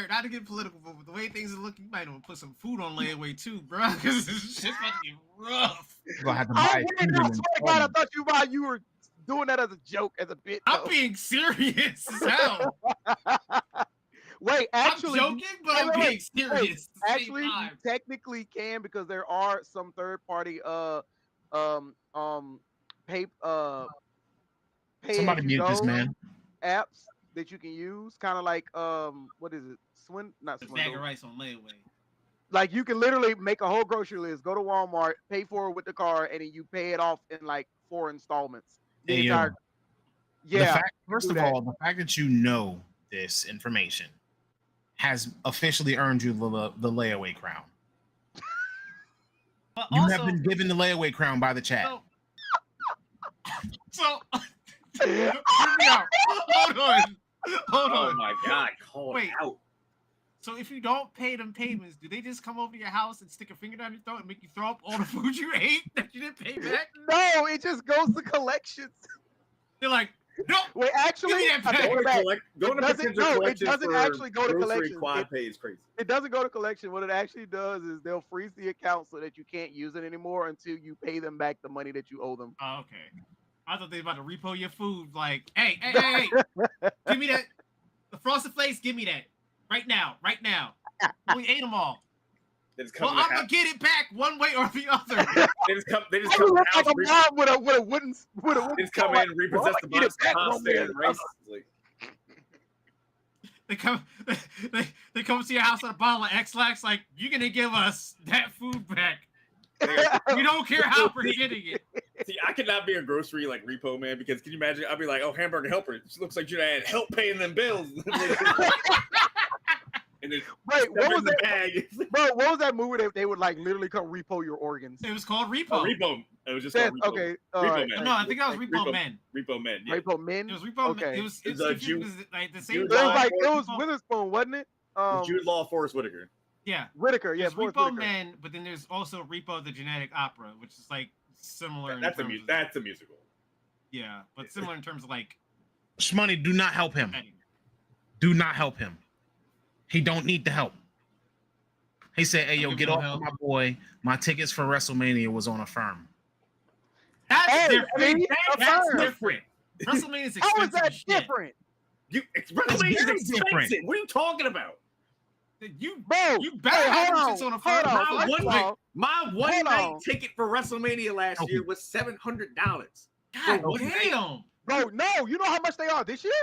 not to get political, but with the way things are looking, you might want to put some food on layaway too, bro, because this shit's about to get rough. You're gonna have to buy I swear to God, I thought you were doing that as a joke, as a bit. I'm being serious as hell. Wait, actually, I'm joking, but I'm being serious. Actually, you technically can, because there are some third-party pay somebody mute this man apps that you can use, kind of like what is it? Not Swindle. Bag of rice on layaway. Like you can literally make a whole grocery list, go to Walmart, pay for it with the card, and then you pay it off in like 4 installments. First of all, the fact that you know this information has officially earned you the layaway crown. But you also, have been given the layaway crown by the chat. So hear me out. Hold on. Oh my God, call it out. So if you don't pay them payments, do they just come over to your house and stick a finger down your throat and make you throw up all the food you ate that you didn't pay back? No, it just goes to collections. They're like, no. Wait, actually, that I back. take Going it to back. collect, going to doesn't- potential no, it collections doesn't for actually go to grocery collections. quad pay is crazy. It doesn't go to collection. What it actually does is they'll freeze the account so that you can't use it anymore until you pay them back the money that you owe them. Oh, okay. I thought they were about to repo your food. Like, hey, give me that. The Frosted Flakes, give me that. Right now. We ate them all. They just come Well, in the I'm going house. to get it back one way or the other. They just come. They just I come in look the house. like a mom with a wooden. They just come in, repossess the Get it box of back one pasta way or and the rice. other. Like, They come to your house with a bottle of X-Lax, like, you're going to give us that food back. We don't care how we're getting it. see, I could not be a grocery like repo man because can you imagine? I'd be like, oh, hamburger helper. She looks like you had help paying them bills. And then Wait, what was the that? bag? Bro, what was that movie that they would like literally come repo your organs? It was called Repo. Oh, repo. It was just Yes, called repo. okay. Repo Alright. Man. No, I think that was Repo Men. Repo men. Yeah. Repo Men. It was Repo Okay. Men. It was It's, confusing because, like the same Jude It was Law. guy. like it was Repo- Witherspoon, wasn't it? Jude Law, Forrest Whitaker. Yeah. Whitaker, yeah, There's Forrest Repo Whitaker. Men, but then there's also Repo the Genetic Opera, which is like similar. in That's a terms of- that's a musical. Yeah, but similar in terms of like. Shmoney, do not help him. setting. Do not help him. He don't need the help. He said, "Hey, yo, Give get no off help. my boy. My tickets for WrestleMania was on a firm." That's Hey, different. I mean, That's affirm. different. WrestleMania is expensive. How is that as shit. different? It's WrestleMania's very expensive. different. What are you talking about? You Bro, you better have them shits on a hold firm. on. My First one of night, all, my one hold night on. ticket for WrestleMania last Okay. year was $700. God what damn. bro, no, you know how much they are this year?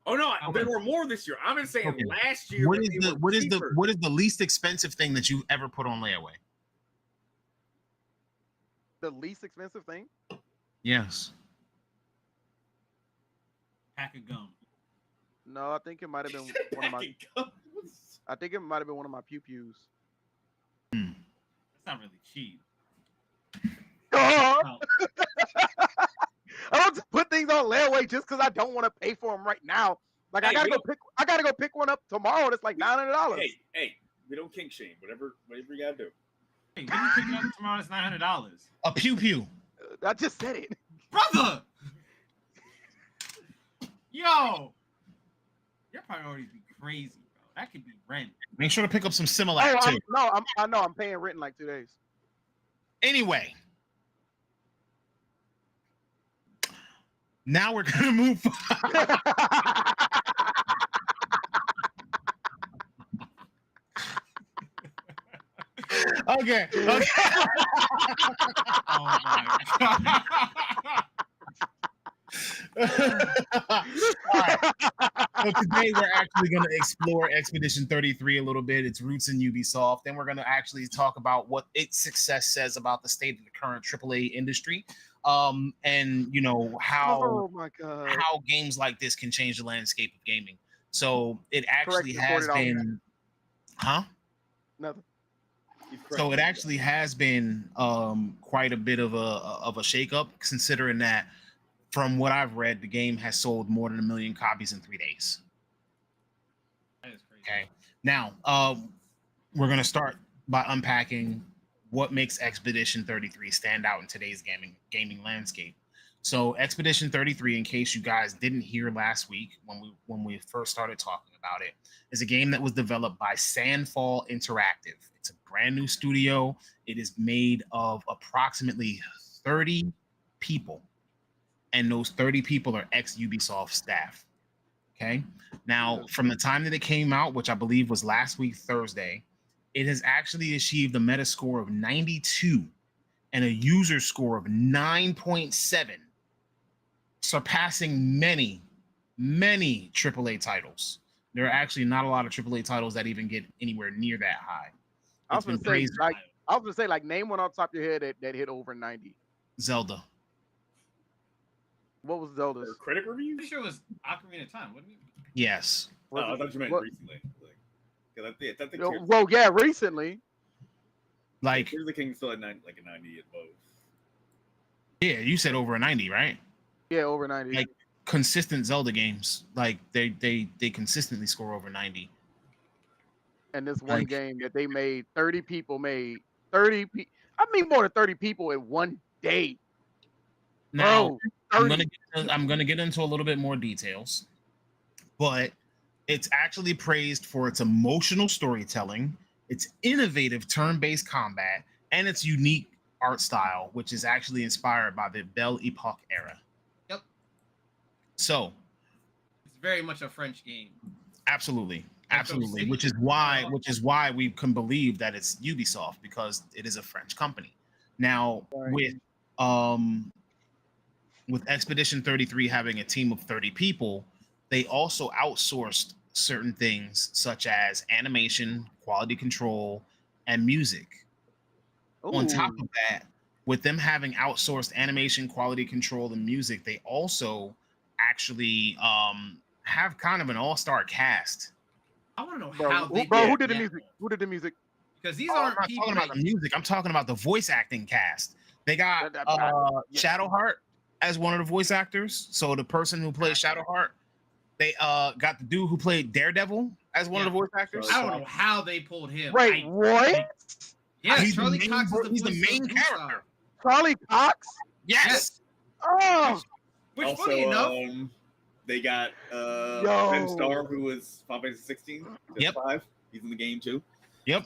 Oh no, Okay. there were more this year. I'm just saying Okay. last year. What that is they the were what is the cheaper. what is the least expensive thing that you ever put on layaway? The least expensive thing? Yes. Pack of gum. No, I think it might have been one of my. I think it might have been one of my pew pews. That's not really cheap. I No. don't just put things on layaway just because I don't want to pay for them right now. Like I Hey, gotta we go pick. I gotta go pick one up tomorrow. That's like $900. Hey, we don't kink shame. Whatever you gotta do. Hey, when you picking up tomorrow, it's $900. A pew pew. I just said it. Brother! Yo! Your priorities be crazy, bro. That could be rent. Make sure to pick up some Oh, Similac too. I know. I'm paying rent in like 2 days. Anyway, now we're gonna move. Okay. Oh my god. All right. So today we're actually going to explore Expedition 33 a little bit, its roots in Ubisoft. Then we're going to actually talk about what its success says about the state of the current AAA industry, and you know Oh my god. how games like this can change the landscape of gaming. So it actually Correct, has $40. been, huh? Nothing. So it actually has been quite a bit of a shakeup, considering that from what I've read, the game has sold more than 1 million copies in 3 days. That is crazy. Okay. Now, we're gonna start by unpacking what makes Expedition 33 stand out in today's gaming landscape. So, Expedition 33, in case you guys didn't hear last week when we first started talking about it, is a game that was developed by Sandfall Interactive. It's a brand new studio. It is made of approximately 30 people, and those 30 people are ex-Ubisoft staff. Okay. Now, from the time that it came out, which I believe was last week, Thursday, it has actually achieved a meta score of 92 and a user score of 9.7, surpassing many AAA titles. There are actually not a lot of AAA titles that even get anywhere near that high. I was It's been gonna say praised like by I was gonna say like name one off the top of your head that hit over 90. Zelda. What was Or Zelda's? critic I'm reviews? pretty sure it was Ocarina of Time, wasn't it? Yes. Oh, I thought you meant What- recently. Like, 'cause I think Well, yeah, recently. Like, Tears of the Kingdom still at 90, like a 90 at both. yeah, you said over a 90, right? Yeah, over 90. Like, consistent Zelda games, like they consistently score over 90. And this one Like- game that they made, 30 people made 30 people. I mean, more than 30 people in one day. Now, Bro, I'm 30. gonna get into a little bit more details, but it's actually praised for its emotional storytelling, its innovative turn-based combat, and its unique art style, which is actually inspired by the Belle Epoque era. Yep. So, It's very much a French game. absolutely, Like those absolutely, cities. which is why we can believe that it's Ubisoft, because it is a French company. Now, Right. with Expedition 33 having a team of 30 people, they also outsourced certain things such as animation, quality control, and music. On top Ooh. of that, with them having outsourced animation, quality control, and music, they also actually have kind of an all-star cast. I want to know Bro, how they who did the that. music? Who did the music? Because these Oh, I'm aren't not people talking about that the music. I'm talking about the voice acting cast. They got Yeah. Shadowheart as one of the voice actors. So the person who played Shadowheart, they got the dude who played Daredevil as one of the voice actors. I don't know how they pulled him. Wait, what? Yeah, He's Charlie the main, Cox is the he's voice the main of character. Ubisoft. Charlie Cox? Yes. Oh, Which, Also, funny enough, they got Yo. Ben Starr, who was Final Fantasy 16, Yep. 5. He's in the game too. Yep.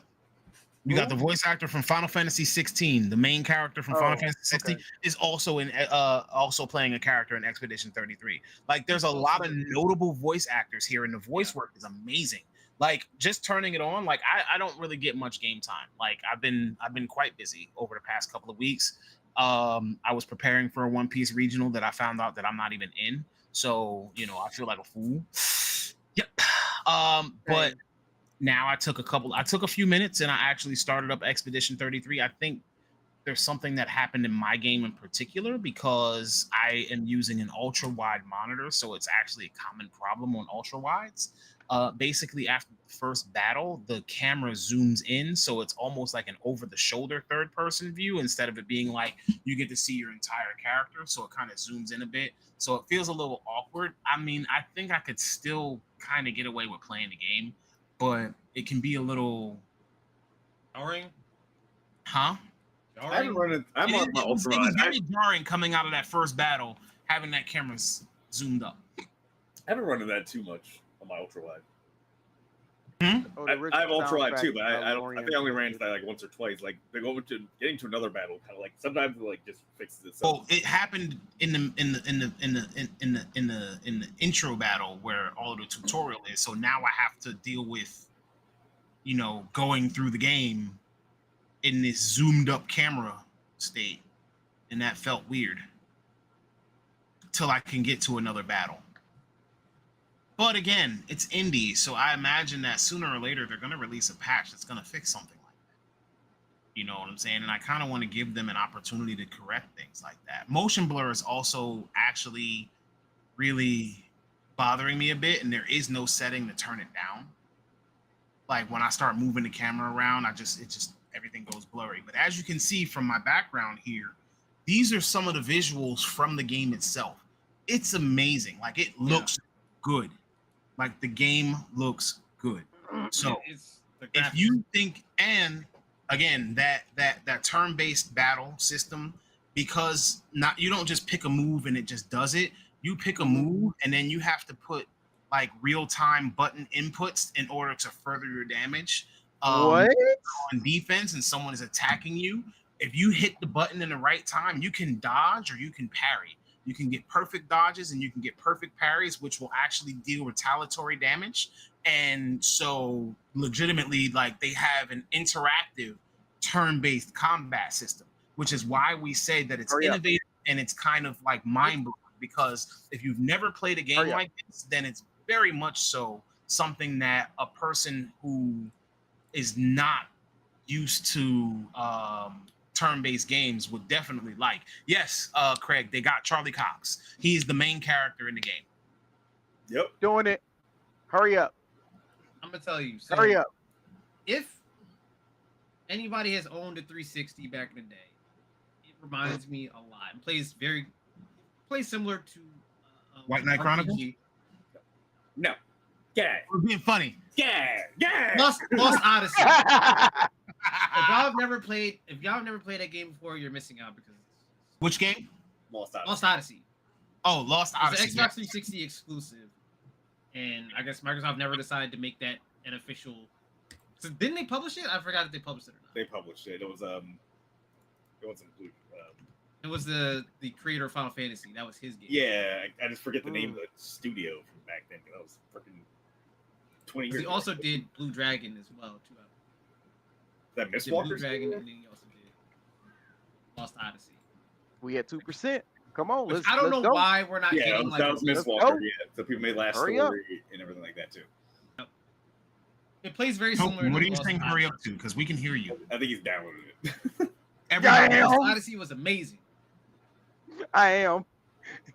You got the voice actor from Final Fantasy 16. The main character from Final Fantasy 16 is also in also playing a character in Expedition 33. Like, there's a lot of notable voice actors here, and the voice work is amazing. Like, just turning it on, like I don't really get much game time. Like, I've been quite busy over the past couple of weeks. I was preparing for a One Piece regional that I found out that I'm not even in. So, I feel like a fool. Yep. But now I took a few minutes and I actually started up Expedition 33. I think there's something that happened in my game in particular because I am using an ultra wide monitor, so it's actually a common problem on ultra wides. Basically, after the first battle, the camera zooms in, so it's almost like an over the shoulder third person view instead of it being like you get to see your entire character. So it kind of zooms in a bit, so it feels a little awkward. I mean, I think I could still kind of get away with playing the game, but it can be a little jarring. I haven't run it. I'm on my It was ultra. very jarring coming out of that first battle, having that camera zoomed up. I haven't run into that too much on my ultra wide. Oh, I have ultra wide soundtrack too, but I Lorian. think I only ran into that like once or twice. Like they go into getting to another battle, kind of like sometimes it like just fixes itself. Well, it happened in the intro battle where all of the tutorial is. So now I have to deal with, going through the game in this zoomed up camera state, and that felt weird till I can get to another battle. But again, it's indie, so I imagine that sooner or later they're going to release a patch that's going to fix something like that. You know what I'm saying? And I kind of want to give them an opportunity to correct things like that. Motion blur is also actually really bothering me a bit, and there is no setting to turn it down. Like when I start moving the camera around, everything goes blurry. But as you can see from my background here, these are some of the visuals from the game itself. It's amazing. Like, it looks good. Like, the game looks good. So if you think, and again, that turn-based battle system, because you don't just pick a move and it just does it. You pick a move and then you have to put like real-time button inputs in order to further your damage. What? On defense and someone is attacking you, if you hit the button in the right time, you can dodge or you can parry. You can get perfect dodges and you can get perfect parries, which will actually deal retaliatory damage. And so legitimately, like, they have an interactive turn-based combat system, which is why we say that it's innovative and it's kind of like mind-blowing, because if you've never played a game like this, then it's very much so something that a person who is not used to turn-based games would definitely like. Yes, Craig, they got Charlie Cox. He's the main character in the game. Yep. Doing it. Hurry up. I'm gonna tell you. So Hurry up. If anybody has owned a 360 back in the day, it reminds me a lot. It plays similar to White Knight Chronicles? No. Yeah. We're being funny. Yeah. Lost Odyssey. If y'all have never played that game before, you're missing out because Which game? Lost Odyssey. Lost Odyssey. Oh, Lost It's Odyssey. an Xbox 360 exclusive, and I guess Microsoft never decided to make that an official. So didn't they publish it? I forgot if they published it or not. They published it. It wasn't Blue. It was the creator of Final Fantasy. That was his game. Yeah, I just forget the name of the studio from back then. That was freaking 20 years. He also did Blue Dragon as well too. That Blue Mistwalker Dragon, and then he also did Lost Odyssey. We had 2%. Come on, let's. I don't know go. why we're not Yeah, getting that was like. Mistwalker. go. Yeah, so people made Last Hurry Story up. and everything like that too. It plays very similar. Token, what to are you Lost saying? Hurry up Odyssey. to, because we can hear you. I think he's downloaded it. Everybody. Yeah. Lost Odyssey was amazing. I am.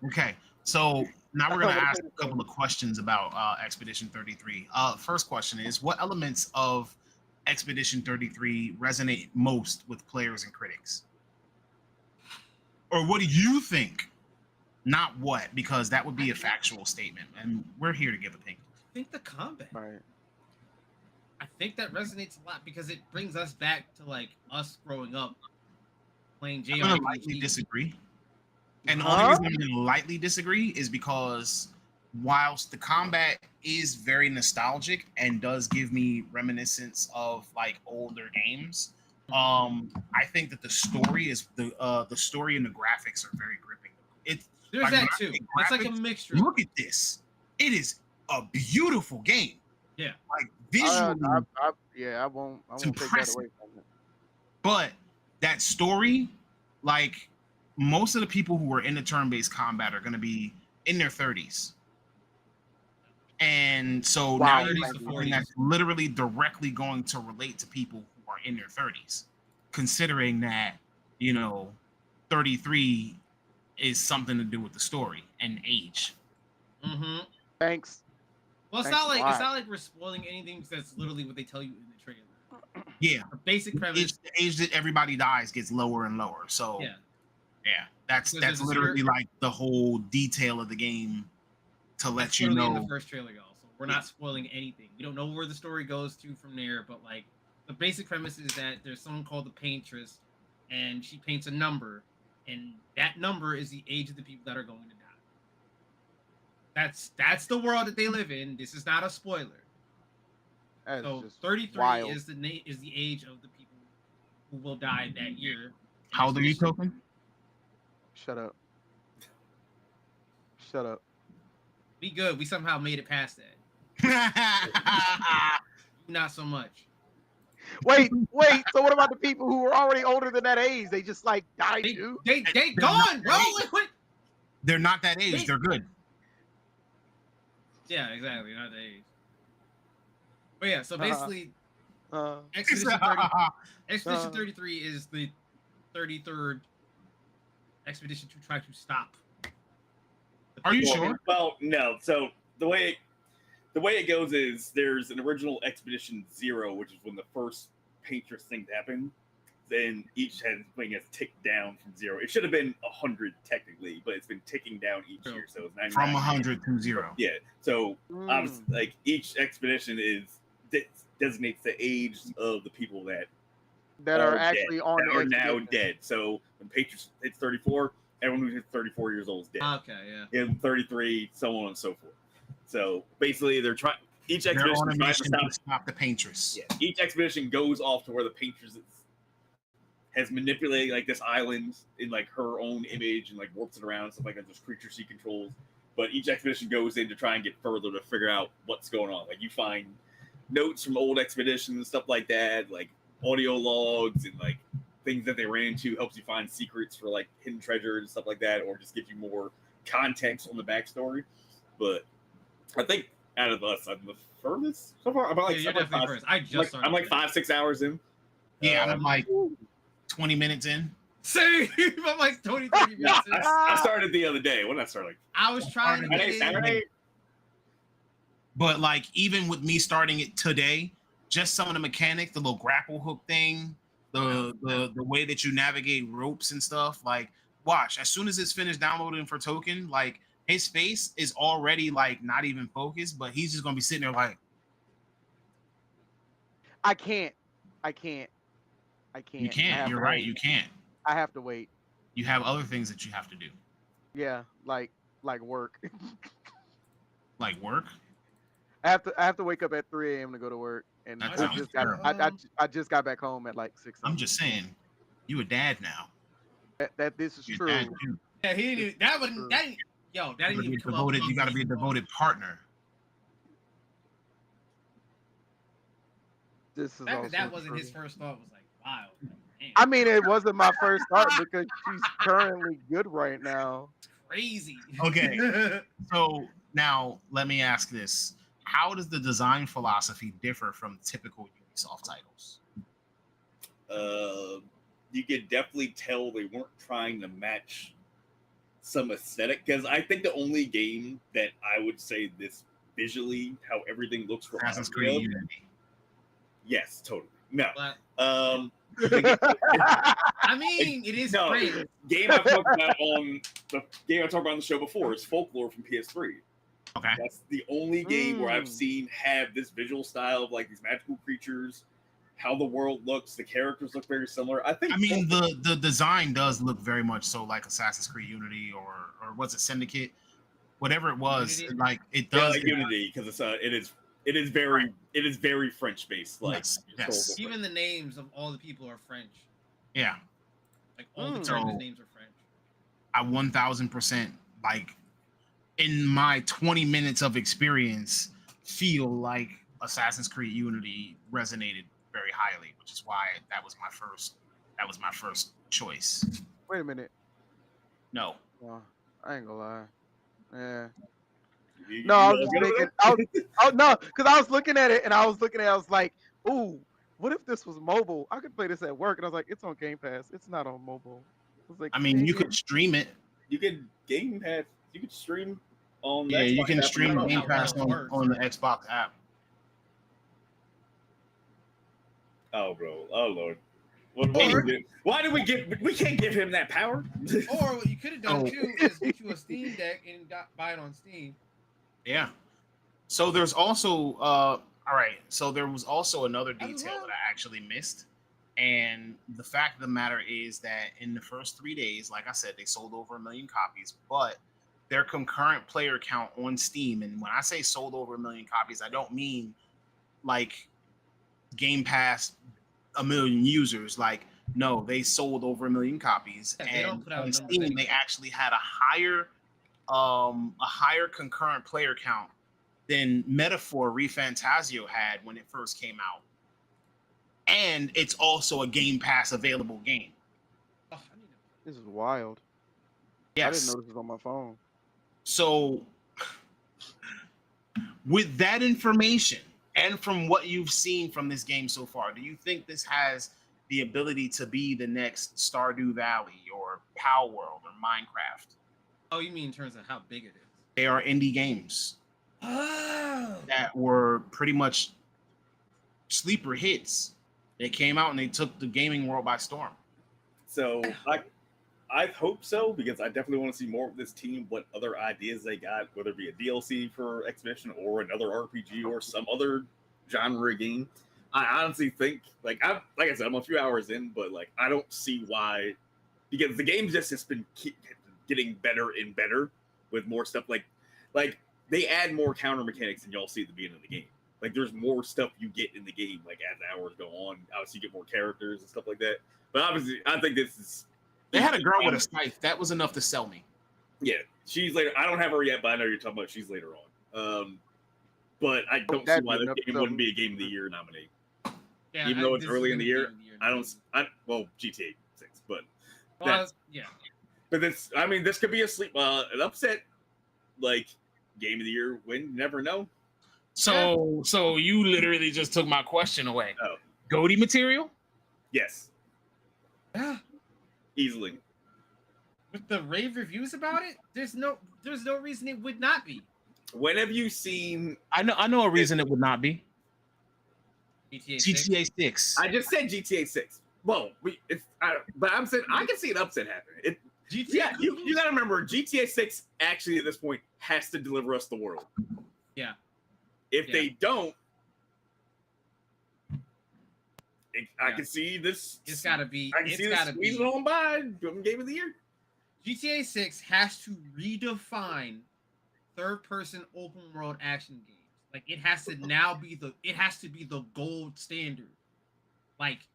Okay, so now we're gonna ask a couple of questions about Expedition 33. First question is, what elements of Expedition 33 resonate most with players and critics? Or what do you think? Not what, because that would be a factual statement, and we're here to give opinions. I think the combat. Right. I think that resonates a lot because it brings us back to like us growing up playing I'm gonna lightly JRPGs. disagree. And the only reason I'm gonna lightly disagree is because whilst the combat is very nostalgic and does give me reminiscence of like older games, I think that the story and the graphics are very gripping. There's like, that when I too. say It's like a graphics, mixture. Look at this. It is a beautiful game. Yeah. Like visually, I won't take that impressive. away from it. but that story, like most of the people who are in the turn-based combat are going to be in their 30s. And so Wow. now you're 30s to something 40s. that's literally directly going to relate to people who are in their 30s, considering that, 33 is something to do with the story and age. Mm-hmm. Thanks. Well, it's Thanks not a like lot. we're spoiling anything because that's literally what they tell you in the trailer. Yeah. The basic premise. The age that everybody dies gets lower and lower. So Yeah. that's Because there's a literally like the whole detail of the game to let That's you literally in know. the first trailer, y'all. So we're not spoiling anything. We don't know where the story goes to from there, but like the basic premise is that there's someone called the Paintress, and she paints a number, and that number is the age of the people that are going to die. That's the world that they live in. This is not a spoiler. That's So just 33 wild. is the age of the people who will die that year. How old are you, Token? Shut up. Shut up. Be good. We somehow made it past that. Not so much. Wait. So what about the people who were already older than that age? They just like died too. They They're gone, not bro. that What? They're not that age. They're good. Yeah, exactly. Not that age. But yeah, so basically, Uh, Expedition 33 is the 33rd expedition to try to stop. Are you Well, sure? Well, no. So the way it goes is there's an original Expedition 0, which is when the first Paintress thing happened. Then each thing has ticked down from 0. It should have been 100 technically, but it's been ticking down each year. So it's 99. From 100 to 0. Yeah. So obviously, mm, like each expedition designates the age of the people that that are actually dead, on that the are now expedition. dead. So when Patriots hits 34, everyone who hits 34 years old is dead. Okay, yeah. In 33, so on and so forth. So basically, they're trying. Each They're expedition on a tries to mission stop. to stop the Paintress. Yeah, each expedition goes off to where the Paintress has manipulated like this island in like her own image and like warps it around and stuff like that. There's creatures she controls. But each expedition goes in to try and get further to figure out what's going on. Like you find notes from old expeditions and stuff like that, like audio logs and like things that they ran into, helps you find secrets for like hidden treasure and stuff like that, or just gives you more context on the backstory. But I think out of us, I'm the furthest so far. I'm like, Yeah, you're I'm like definitely first. I just started. I'm like 5-6 hours in. Yeah, I'm like 20 minutes in. Same. I'm like 20, 30 minutes in. I started the other day. When did I start? Like I was trying to get Friday, in. Saturday. But like even with me starting it today, just some of the mechanics, the little grapple hook thing, the way that you navigate ropes and stuff, like watch, as soon as it's finished downloading for Token, like his face is already like not even focused, but he's just gonna be sitting there like I can't. I can't. I can't. You I can't. have You're to right. wait. You can't. I have to wait. You have other things that you have to do, Yeah, like work. like work. I have to wake up at 3 a.m. to go to work, and That I I sounds do just got too. terrible. I just got back home at like 6 I'm something. just saying, you a dad now. That this is You're a true. dad too. Yeah, he didn't. That wouldn't. That didn't. Yo, that You didn't gotta be even a come up. devoted. You got to be a devoted partner. This is The fact also that that wasn't true. his first thought was like, wow. Like, damn, I mean, it wasn't my first thought because she's currently good right now. crazy. Okay. So now let me ask this: how does the design philosophy differ from typical Ubisoft titles? You could definitely tell they weren't trying to match some aesthetic, because I think the only game that I would say this visually, how everything looks for Assassin's Creed Unity. yes, totally. No. But Um I mean, it is no, great. game I've talked about on the show before is Folklore from PS3. Okay. That's the only game where I've seen have this visual style of like these magical creatures, how the world looks, the characters look very similar. I think I mean, the design does look very much so like Assassin's Creed Unity or was it Syndicate, whatever it was. Unity? Like it yeah, does. like Unity, because it's it is very French based. Like Yes, yes. historical Even French. the names of all the people are French. Yeah, Like all the Mm. characters' So- names are French. I 1000% like in my 20 minutes of experience feel like Assassin's Creed Unity resonated very highly, which is why that was my first choice. Wait a minute. No. I ain't gonna lie. Yeah. You- No, I was you just good over thinking. there? Oh no, because I was looking at it and I was like, ooh, what if this was mobile? I could play this at work, and I was like, it's on Game Pass. It's not on mobile. I was like, I mean, you dang could stream it. You could Game Pass. You could stream on. Yeah, the you Xbox can app. stream know Game how Pass well it works. on the Xbox app. Oh, bro. Oh, Lord. What Or- we do? Why do we give? We can't give him that power. Or what you could have done Oh. too is get you a Steam Deck and buy it on Steam. Yeah. So there's also all right. So there was also another As detail well. that I actually missed. And the fact of the matter is that in the first 3 days, like I said, they sold over 1 million copies, but their concurrent player count on Steam, and when I say sold over 1 million copies, I don't mean like Game Pass 1 million users. Like, no, they sold over 1 million copies. Yeah, they don't And put out on numbers Steam, anyway. they actually had a higher concurrent player count than Metaphor ReFantasio had when it first came out. And it's also a Game Pass available game. Oh, I need to- this is wild. I Yes. didn't know this was on my phone. So, with that information and from what you've seen from this game so far, do you think this has the ability to be the next Stardew Valley or Power World or Minecraft? Oh, you mean in terms of how big it is? They are indie games Oh. that were pretty much sleeper hits. They came out and they took the gaming world by storm. So I hope so, because I definitely want to see more of this team. What other ideas they got, whether it be a DLC for Expedition or another RPG or some other genre game. I honestly think, like I said, I'm a few hours in, but like I don't see why, because the game just has been getting better and better with more stuff. Like they add more counter mechanics than y'all see at the beginning of the game. Like there's more stuff you get in the game, like as hours go on. Obviously, you get more characters and stuff like that. But obviously, I think this is. They had a girl with a scythe. That was enough to sell me. Yeah, she's later. I don't have her yet, but I know you're talking about she's later on. But I don't see That'd why be this enough game to wouldn't sell be a Game of the Year nominee. Yeah, Even though it's this early is in the gonna be year, Game of the Year I nominee. don't. Well, GTA 6, but Well, that's- yeah. but this. I mean, this could be an upset, like Game of the Year win. You never know. So you literally just took my question away. Oh. Goaty material? Yes, Yeah. easily. With the rave reviews about it, there's no reason it would not be. When have you seen? I know a reason it would not be. GTA 6. GTA 6. I just said GTA 6. Well, but I'm saying I can see an upset happening. GTA. Yeah, you gotta remember, GTA 6 actually at this point has to deliver us the world. Yeah. If Yeah. they don't, I can see this. It's gotta be. I can see this squeezing on by Game of the Year. GTA 6 has to redefine third-person open world action games. Like it has to now be the gold standard. Like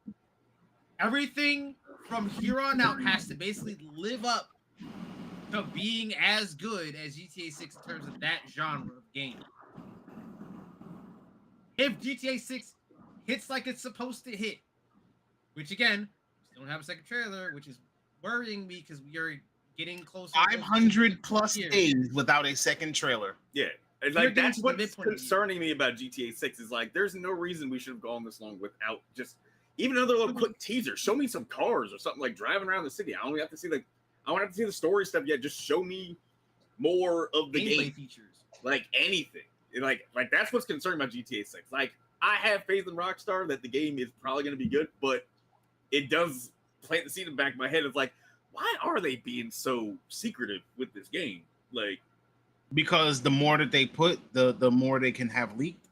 everything from here on out has to basically live up to being as good as GTA 6 in terms of that genre of game. If GTA 6 hits like it's supposed to hit, which again, we don't have a second trailer, which is worrying me because we are getting closer. 500 plus days without a second trailer. Yeah. Like that's what's concerning me about GTA 6 is like there's no reason we should have gone this long without just even another little quick teaser. Show me some cars or something like driving around the city. I don't have to see the story stuff yet. Just show me more of the game features. Like anything. Like that's what's concerning about GTA 6. Like I have faith in Rockstar that the game is probably going to be good, but it does plant the seed in the back of my head. It's like, why are they being so secretive with this game? Like, because the more that they put, the more they can have leaked.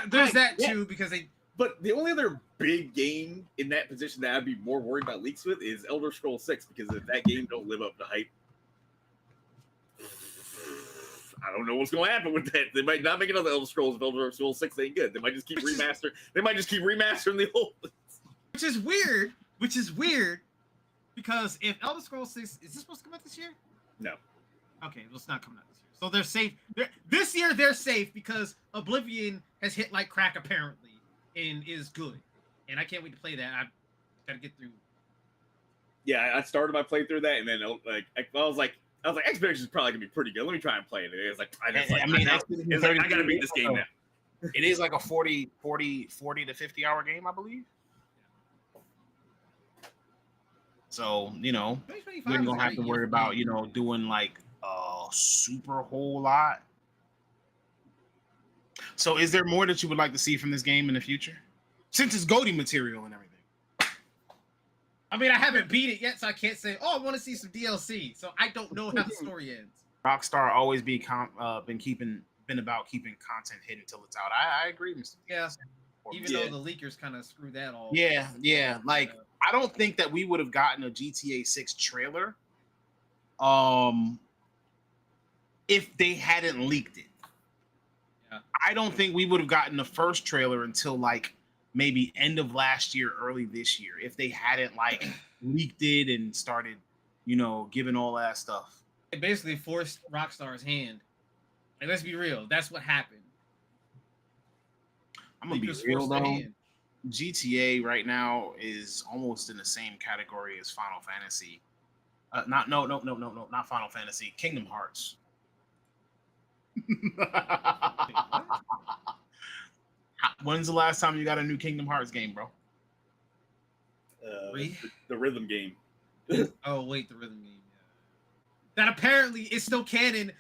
There's that too, because they. But the only other big game in that position that I'd be more worried about leaks with is Elder Scrolls 6, because if that game don't live up to hype, I don't know what's going to happen with that. They might not make another Elder Scrolls if Elder Scrolls 6 ain't good. They might just keep remastering. They might just keep remastering the old. Which is weird, because if Elder Scrolls 6 is this supposed to come out this year? No. Okay, well, it's not coming out this year, so they're safe. This year they're safe because Oblivion has hit like crack apparently and is good, and I can't wait to play that. I've got to get through. Yeah, I started my playthrough that, and then like I was like, Expedition is probably gonna be pretty good. Let me try and play it. It's like I gotta beat this game now. It is like a 40 to 50 hour game, I believe. So, you know, we're gonna have to worry about, you know, doing like a super whole lot. So is there more that you would like to see from this game in the future? Since it's GOTY material and everything. I mean, I haven't beat it yet, so I can't say, oh, I want to see some DLC. So I don't know how the story ends. Rockstar always been about keeping content hidden until it's out. I agree, Mr. Yeah. Even though the leakers kind of screwed that all. Yeah. Like, I don't think that we would have gotten a GTA 6 trailer if they hadn't leaked it. Yeah. I don't think we would have gotten the first trailer until like maybe end of last year, early this year, if they hadn't like leaked it and started, you know, giving all that stuff. It basically forced Rockstar's hand. Like, let's be real, that's what happened. I'm gonna be real though. GTA right now is almost in the same category as Final Fantasy. Not Final Fantasy. Kingdom Hearts. When's the last time you got a new Kingdom Hearts game, bro? The rhythm game. Oh wait, the rhythm game. Yeah. That apparently is still canon.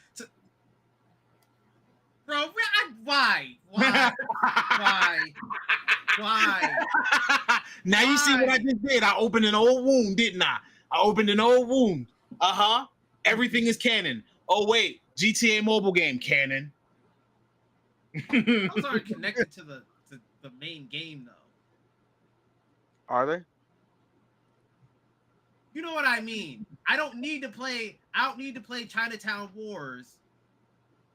Bro, why? Now you see what I just did. I opened an old wound, didn't I? Everything is canon. Oh wait, GTA mobile game canon. Those aren't connected to the main game though. Are they? You know what I mean? I don't need to play Chinatown Wars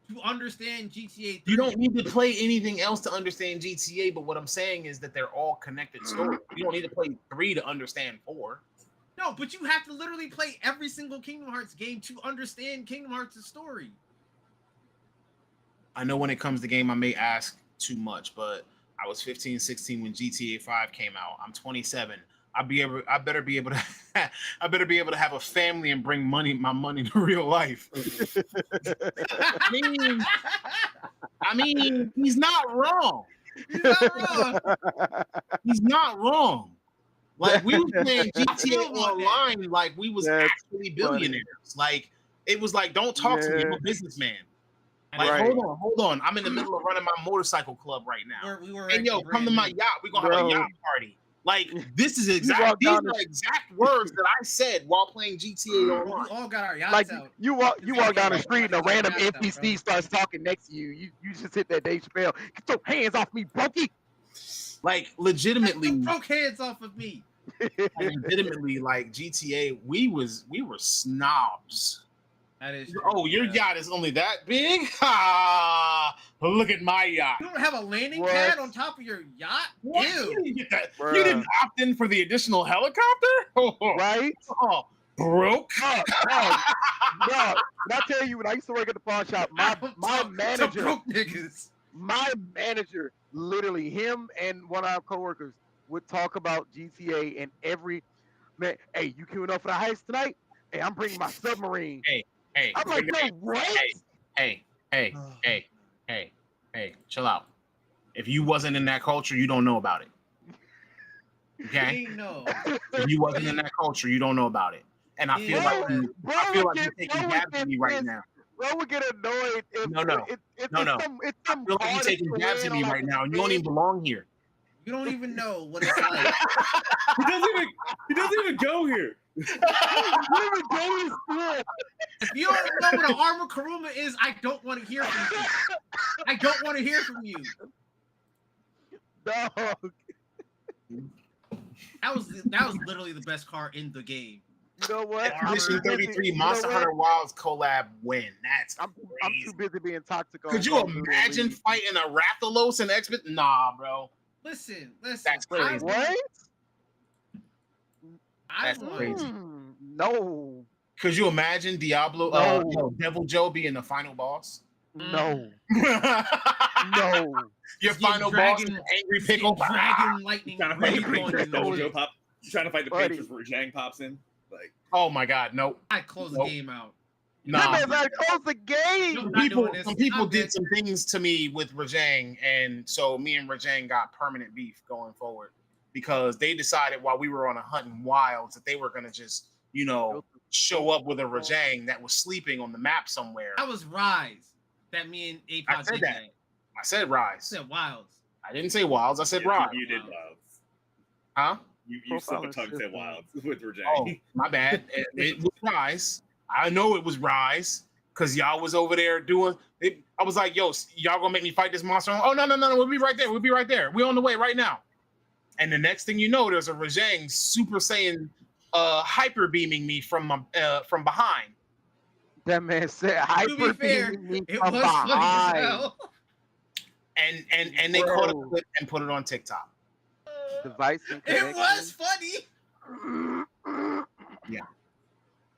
to understand GTA 3. You don't need to play anything else to understand GTA, but what I'm saying is that they're all connected stories. You don't need to play 3 to understand 4. No, but you have to literally play every single Kingdom Hearts game to understand Kingdom Hearts' story. I know when it comes to game, I may ask too much, but I was 15, 16 when GTA 5 came out. I'm 27. I better be able to have a family and bring my money to real life. I mean, he's not wrong. He's not wrong. Like, we were playing GTA Online like we was actually billionaires. Like, it was like, don't talk to me, I'm a businessman. Like, hold on. I'm in the middle of running my motorcycle club right now. And yo, come to my yacht. We're gonna have a yacht party. Like, this is these are exact words that I said while playing GTA Online. We all got our yachts out. You walk down the street and a random NPC starts talking next to you. You just hit that Dave Chappelle. Get your hands off me, Brokey. Like legitimately, Broke hands off of me. legitimately, like GTA, we were snobs. That is true. Oh, your yacht is only that big? Ha! Look at my yacht. You don't have a landing What? pad on top of your yacht? What? Ew. You didn't get that. Bruh. You didn't opt in for the additional helicopter? Oh, Right? oh, broke. Dog, dog. When I tell you, when I used to work at the pawn shop, my To manager, broke niggas. my manager, literally him and one of our coworkers would talk about GTA and every man. Hey, you queuing up for the heist tonight? Hey, I'm bringing my submarine. Hey, I'm like, yo, what? hey, chill out. If you wasn't in that culture, you don't know about it. Okay? No. If you wasn't in that culture, you don't know about it. And I feel like Bro you're would taking get jabs at me right pissed. now. Bro would get annoyed if No. it's No. some I feel like you're taking jabs at me right now, and you don't even belong here. You don't even know what it's like. He doesn't even go here. If you don't know what an armor Karuma is, I don't want to hear from you. I don't want to hear from you. Dog. That was literally the best car in the game. You know what? Mission 33 you know Monster what? Hunter Wilds collab win. That's I'm crazy. too busy being toxic. Could you imagine fighting a Rathalos and Expert? Nah, bro. Listen. That's Wait, crazy. what? I That's want crazy. No. Could you imagine Diablo, No. Devil Joe being the final boss? No. No. No. Your Just get final dragon- boss, is Angry just get Pickle. dragon lightning. Trying to fight the break on Patriots, you. Devil Joe pop. Trying to fight the Buddy. Patriots where Zhang pops in. Like, Oh my God, no. I close Nope. the game out. Nah. That man's already closed the game. No. Not doing this. Some people I'm did good. some things to me with Rajang, and so me and Rajang got permanent beef going forward because they decided while we were on a hunt in wilds that they were gonna just, show up with a Rajang that was sleeping on the map somewhere. That was Rise. That me and I APOD said did that. I said Rise. I said Wilds. I didn't say Wilds. I said yeah, Rise. You did Wilds. Huh? You Profile slip a tongue system. said Wilds with Rajang. Oh, my bad. It was Rise. I know it was Rise because y'all was over there doing it. I was like, yo, y'all gonna make me fight this monster? Oh, no. We'll be right there. We're on the way right now. And the next thing you know, there's a Rajang Super Saiyan hyper beaming me from behind. That man said To be fair, hyper me it from was funny as behind. hell. And they caught up with it and put it on TikTok. Device and It was connection. funny.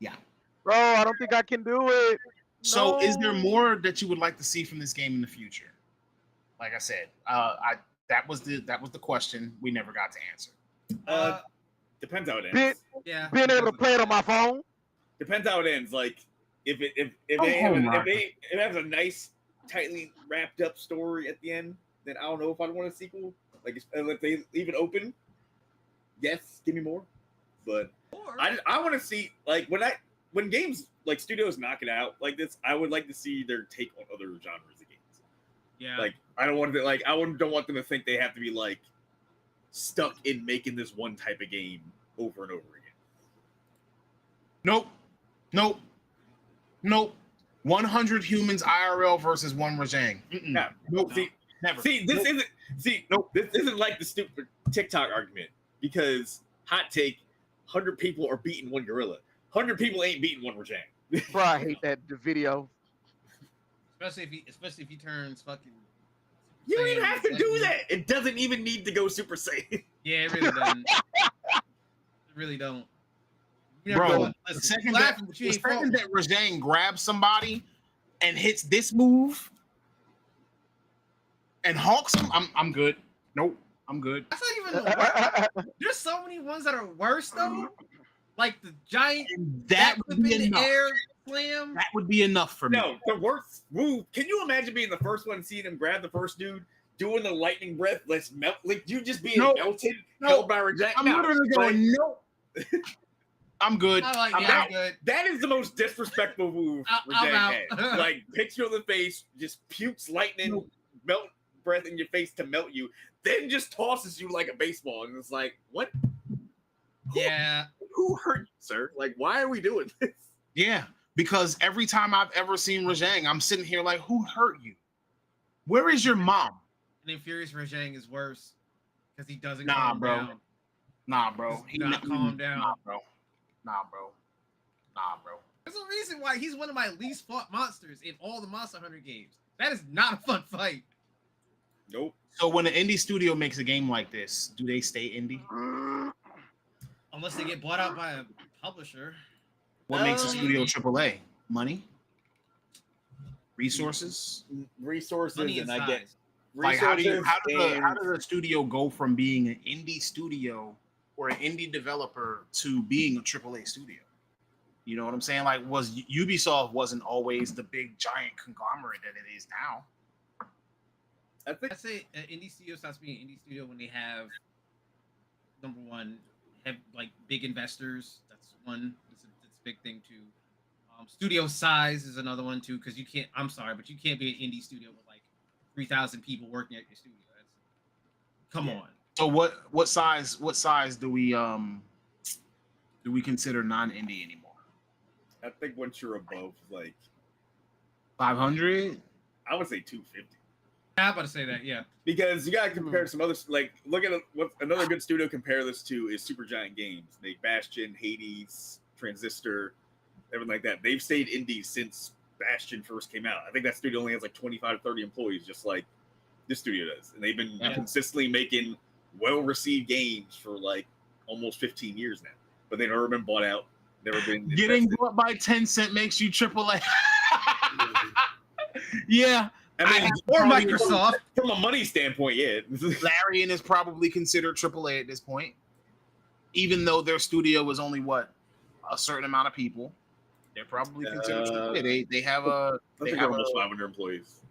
Yeah. Bro, I don't think I can do it. So is there No. more that you would like to see from this game in the future? Like I said, that was the question we never got to answer. Depends how it ends. Bit- Yeah. Being able to play it on my phone. Depends how it ends. Like if Oh, it has a nice, tightly wrapped up story at the end, then I don't know if I'd want a sequel. Like if they leave it open, yes, give me more. But I want to see like when games like studios knock it out like this, I would like to see their take on other genres of games. Yeah. Like I don't want them to think they have to be like stuck in making this one type of game over and over again. Nope. 100 humans IRL versus one Rajang. Yeah. Nope. No. Never. This isn't like the stupid TikTok argument because hot take, 100 people are beating one gorilla. 100 people ain't beating one Rajang. Bro, I hate the video. Especially if he turns fucking. You don't even Saiyan, have to like, do that. It doesn't even need to go Super Saiyan. Yeah, it really doesn't. It really don't. You never Bro, know. the Listen, second you laughing, but you ain't fault. that Rajang grabs somebody and hits this move and hawks him, I'm good. Nope, I'm good. That's not even the worst. There's so many ones that are worse though. Like the giant That would backflip be in the enough. air slam. That would be enough for me. No, the worst move. Can you imagine being the first one seeing him grab the first dude, doing the lightning breath, let's melt, like you just being No. melted, No. held by Rajang? I'm No, literally like, going, nope. I'm good. I'm like, I'm yeah, out. I'm good. that is the most disrespectful move I'm Rajang out. had. Like picture on the face, just pukes lightning, Nope. melt breath in your face to melt you, then just tosses you like a baseball, and it's like, what? Yeah. Who hurt you, sir? Like, why are we doing this? Yeah, because every time I've ever seen Rajang, I'm sitting here like, who hurt you? Where is your mom? And then Furious Rajang is worse because he doesn't Nah, calm bro. down. Nah, bro. Does not calm down. Nah, bro. Nah, bro. Nah, bro. There's a reason why he's one of my least fought monsters in all the Monster Hunter games. That is not a fun fight. Nope. So when an indie studio makes a game like this, do they stay indie? Unless they get bought out by a publisher. What makes a studio AAA? Money? Resources? Resources, Money and and I get size. Like how does and a studio go from being an indie studio or an indie developer to being a AAA studio? You know what I'm saying? Like, Ubisoft wasn't always the big giant conglomerate that it is now. I think I say an indie studio stops being an indie studio when they have, number one, have like big investors. That's one. It's a big thing too. Studio size is another one too, because you can't. I'm sorry, but you can't be an indie studio with like 3,000 people working at your studio. Come on. So what size do we consider non-indie anymore? I think once you're above like 500? I would say 250. I'm about to say that, yeah. Because you gotta compare some other like look at what another good studio compare this to is Supergiant Games. They Bastion, Hades, Transistor, everything like that. They've stayed indie since Bastion first came out. I think that studio only has like 25 to 30 employees, just like this studio does. And they've been consistently making well-received games for like almost 15 years now. But they've never been bought out, never been Getting bought by Tencent makes you AAA. Yeah. I mean, or Microsoft. From a money standpoint, yeah. Larian is probably considered AAA at this point, even though their studio is only a certain amount of people. They're probably considered AAA. They have a. I think they're almost 500 employees.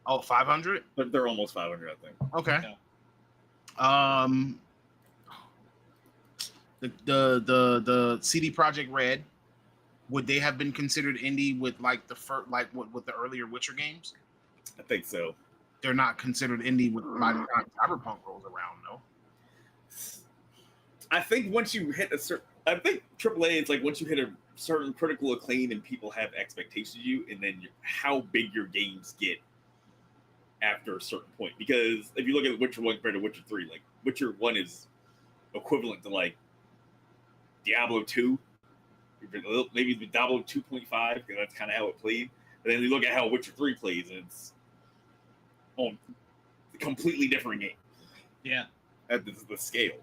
Oh, 500? But they're almost 500, I think. Okay. Yeah. The CD Projekt Red, would they have been considered indie with like with the earlier Witcher games? I think so. They're not considered indie by the time Cyberpunk rolls around, though. I think once you hit a certain, I think AAA is like once you hit a certain critical acclaim and people have expectations of you, and then how big your games get after a certain point. Because if you look at Witcher 1 compared to Witcher 3, like Witcher 1 is equivalent to like Diablo 2, maybe Diablo 2.5, because that's kind of how it played. But then you look at how Witcher 3 plays, and it's a completely different game. Yeah. At the scale.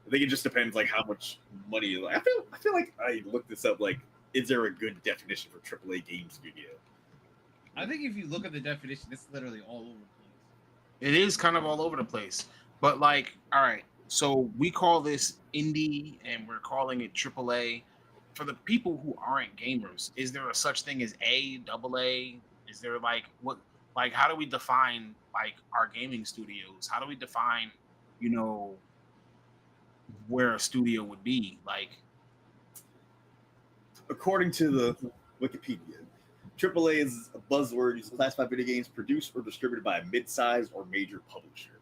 I think it just depends like how much money. I feel like I looked this up. Like, is there a good definition for AAA game studio? I think if you look at the definition, it's literally all over the place. It is kind of all over the place. But like, all right, so we call this indie and we're calling it AAA. For the people who aren't gamers, is there a such thing as A, AA? Is there like what? Like, how do we define like our gaming studios? How do we define, where a studio would be? Like, according to the Wikipedia, AAA is a buzzword used to classify video games produced or distributed by a mid-sized or major publisher.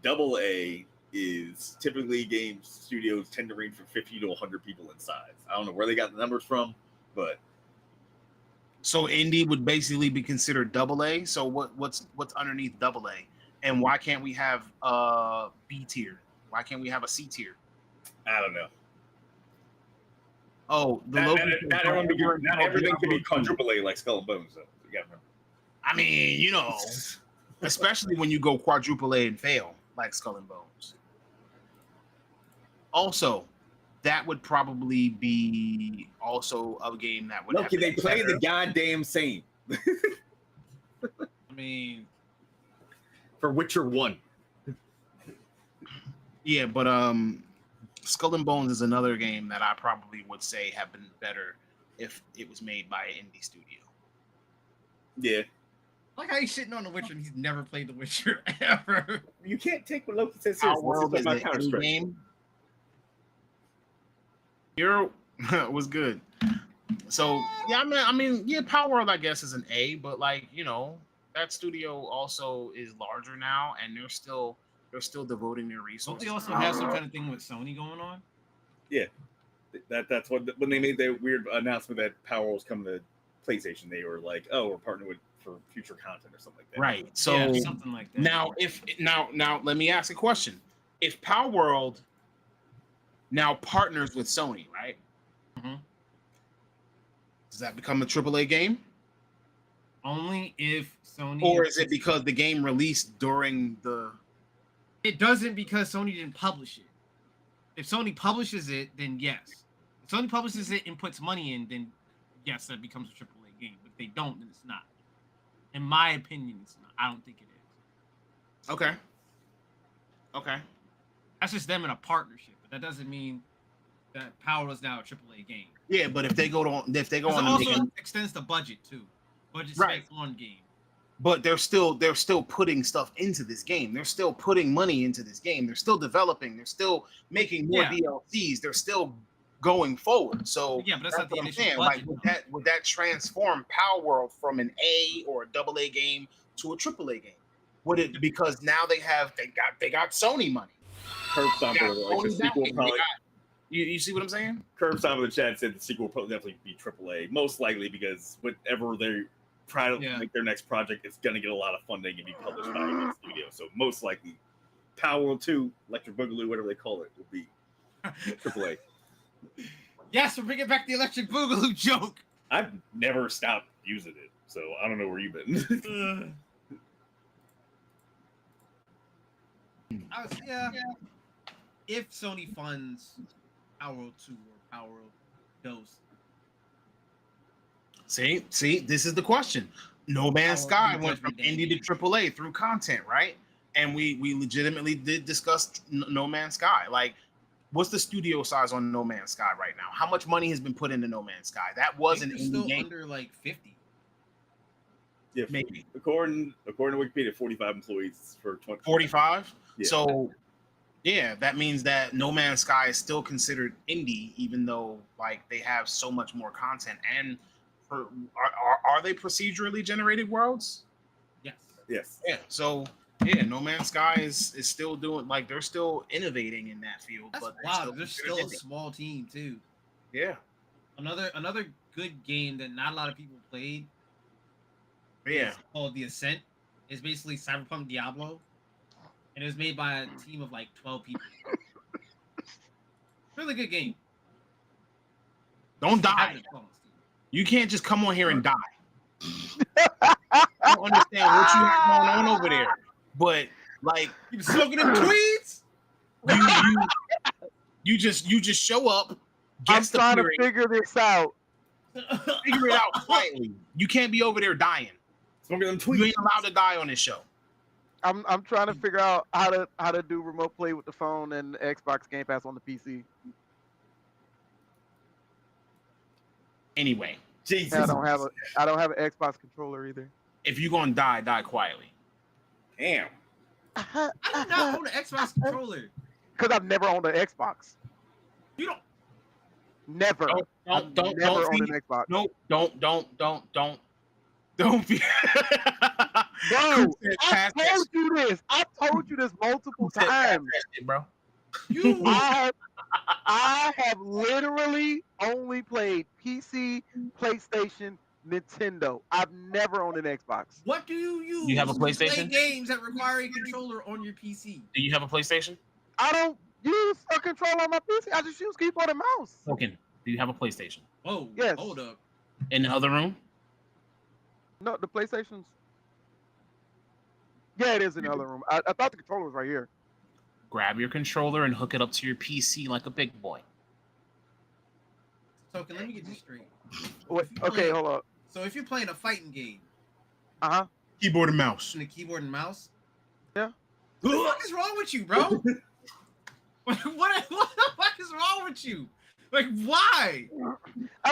AA is typically game studios tend to range from 50 to 100 people in size. I don't know where they got the numbers from, but so indie would basically be considered AA. So what's underneath AA? And why can't we have B tier? Why can't we have a C tier? I don't know. Oh, not everything can be quadruple A like Skull and Bones, though. You gotta remember. I mean, especially when you go quadruple A and fail like Skull and Bones. Also, that would probably be also a game that would. Look, they play the goddamn same. I mean, for Witcher 1. Yeah, but Skull and Bones is another game that I probably would say have been better if it was made by an indie studio. Yeah. Like how he's shitting on The Witcher and he's never played The Witcher ever. You can't take what Loki says Our seriously. world is an game. Was good. So yeah, I mean, Power World I guess is an A, but like that studio also is larger now, and they're still devoting their resources. Don't they also have some kind of thing with Sony going on? Yeah, that's what when they made that weird announcement that Power World was coming to PlayStation, they were like, "Oh, we're partnering with for future content or something like that." Right. So something like that. Now, now, let me ask a question: if Power World now partners with Sony, right? Mhm. Does that become a AAA game? Only if Sony. Or is it because the game released during the... It doesn't, because Sony didn't publish it. If Sony publishes it, then yes. If Sony publishes it and puts money in, then yes, that becomes a AAA game. But if they don't, then it's not. In my opinion, it's not. I don't think it is. Okay. Okay. That's just them in a partnership, but that doesn't mean that Power is now a AAA game. Yeah, but if they go on It and also make it, extends the budget too. Budget Right. spent on game. but they're still putting stuff into this game. They're still putting money into this game. They're still developing. They're still making more Yeah. DLCs. They're still going forward. So Yeah, but that's not the what I'm initial saying. budget. Like, would that transform Power World from an A or a AA game to a AAA game? Would it, because now they got Sony money. Curb Stomp They for got like the Sony sequel backing. probably. You see what I'm saying? Curb Stomp in the chat said the sequel will probably definitely be AAA, most likely because whatever they try to Yeah. make their next project, it's going to get a lot of funding and be published by a studio. So most likely, Power World 2, Electric Boogaloo, whatever they call it, will be AAA. Yes, we're bringing back the Electric Boogaloo joke. I've never stopped using it, so I don't know where you've been. Yeah. If Sony funds Power World 2 or Power World Ghost, See, this is the question. No Man's Sky went from indie to AAA through content, right? And we legitimately did discuss No Man's Sky. Like, what's the studio size on No Man's Sky right now? How much money has been put into No Man's Sky? That was an indie still game. under like 50. Yeah, Maybe according to Wikipedia, 45 employees for 20. 45. Yeah. So, yeah, that means that No Man's Sky is still considered indie, even though like they have so much more content. And are they procedurally generated worlds? Yes. Yes. Yeah. So yeah, No Man's Sky is still doing, like, they're still innovating in that field. That's But wild. They're considered still a indie. small team too. Yeah. Another good game that not a lot of people played. Yeah. Is called The Ascent. It's basically Cyberpunk Diablo, and it was made by a team of like 12 people. Really good game. Don't I die. have it on Steam. You can't just come on here and die. I don't understand what you have going on over there. But like, You been smoking them tweets? you just show up, I'm guess the trying to period, figure this out. figure it out quietly. You can't be over there dying. Smoking them You tweets. ain't allowed to die on this show. I'm trying to figure out how to do remote play with the phone and Xbox Game Pass on the PC. Anyway, Jesus. I don't have an Xbox controller either. if you're gonna die quietly. Damn. I do not own an Xbox controller. Because I've never owned an Xbox. You don't. Never. I've Don't never owned be, an Xbox. no, don't be. Bro, Said I pass that told you this. I told you this multiple Said pass times. that shit, bro. You. I have literally only played PC, PlayStation, Nintendo. I've never owned an Xbox. What do you use? You have a to play PlayStation? games that require a controller on your PC. Do you have a PlayStation? I don't use a controller on my PC. I just use keyboard and mouse. Token, do you have a PlayStation? Whoa. Yes. Hold up. In the other room? No, the PlayStation's. Yeah, it is in the other room. I thought the controller was right here. Grab your controller and hook it up to your PC like a big boy. Token, let me get this straight. Wait, okay, hold up. So if you're playing a fighting game Keyboard and mouse. in a keyboard and mouse, Yeah. what the fuck is wrong with you, bro? what the fuck is wrong with you? Like, why?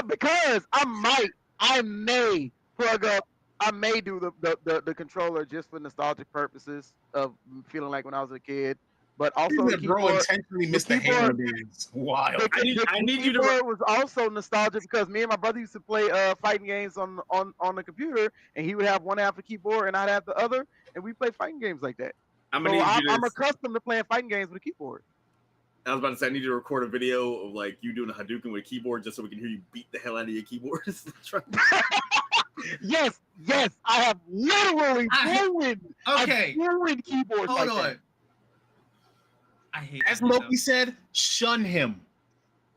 Because I may plug up. I may do the controller just for nostalgic purposes of feeling like when I was a kid. But also, the Bro keyboard, intentionally missed the keyboard- hammer days. Wild. I need you to. keyboard was also nostalgic because me and my brother used to play fighting games on the computer, and he would have one half the keyboard and I'd have the other, and we play fighting games like that. I'm So gonna need you to. I'm accustomed to playing fighting games with a keyboard. I was about to say I need you to record a video of like you doing a Hadouken with a keyboard just so we can hear you beat the hell out of your keyboard. Yes, I have literally ruined. Okay. I've ruined keyboards Hold like on. that. I hate As that Loki stuff. said, shun him.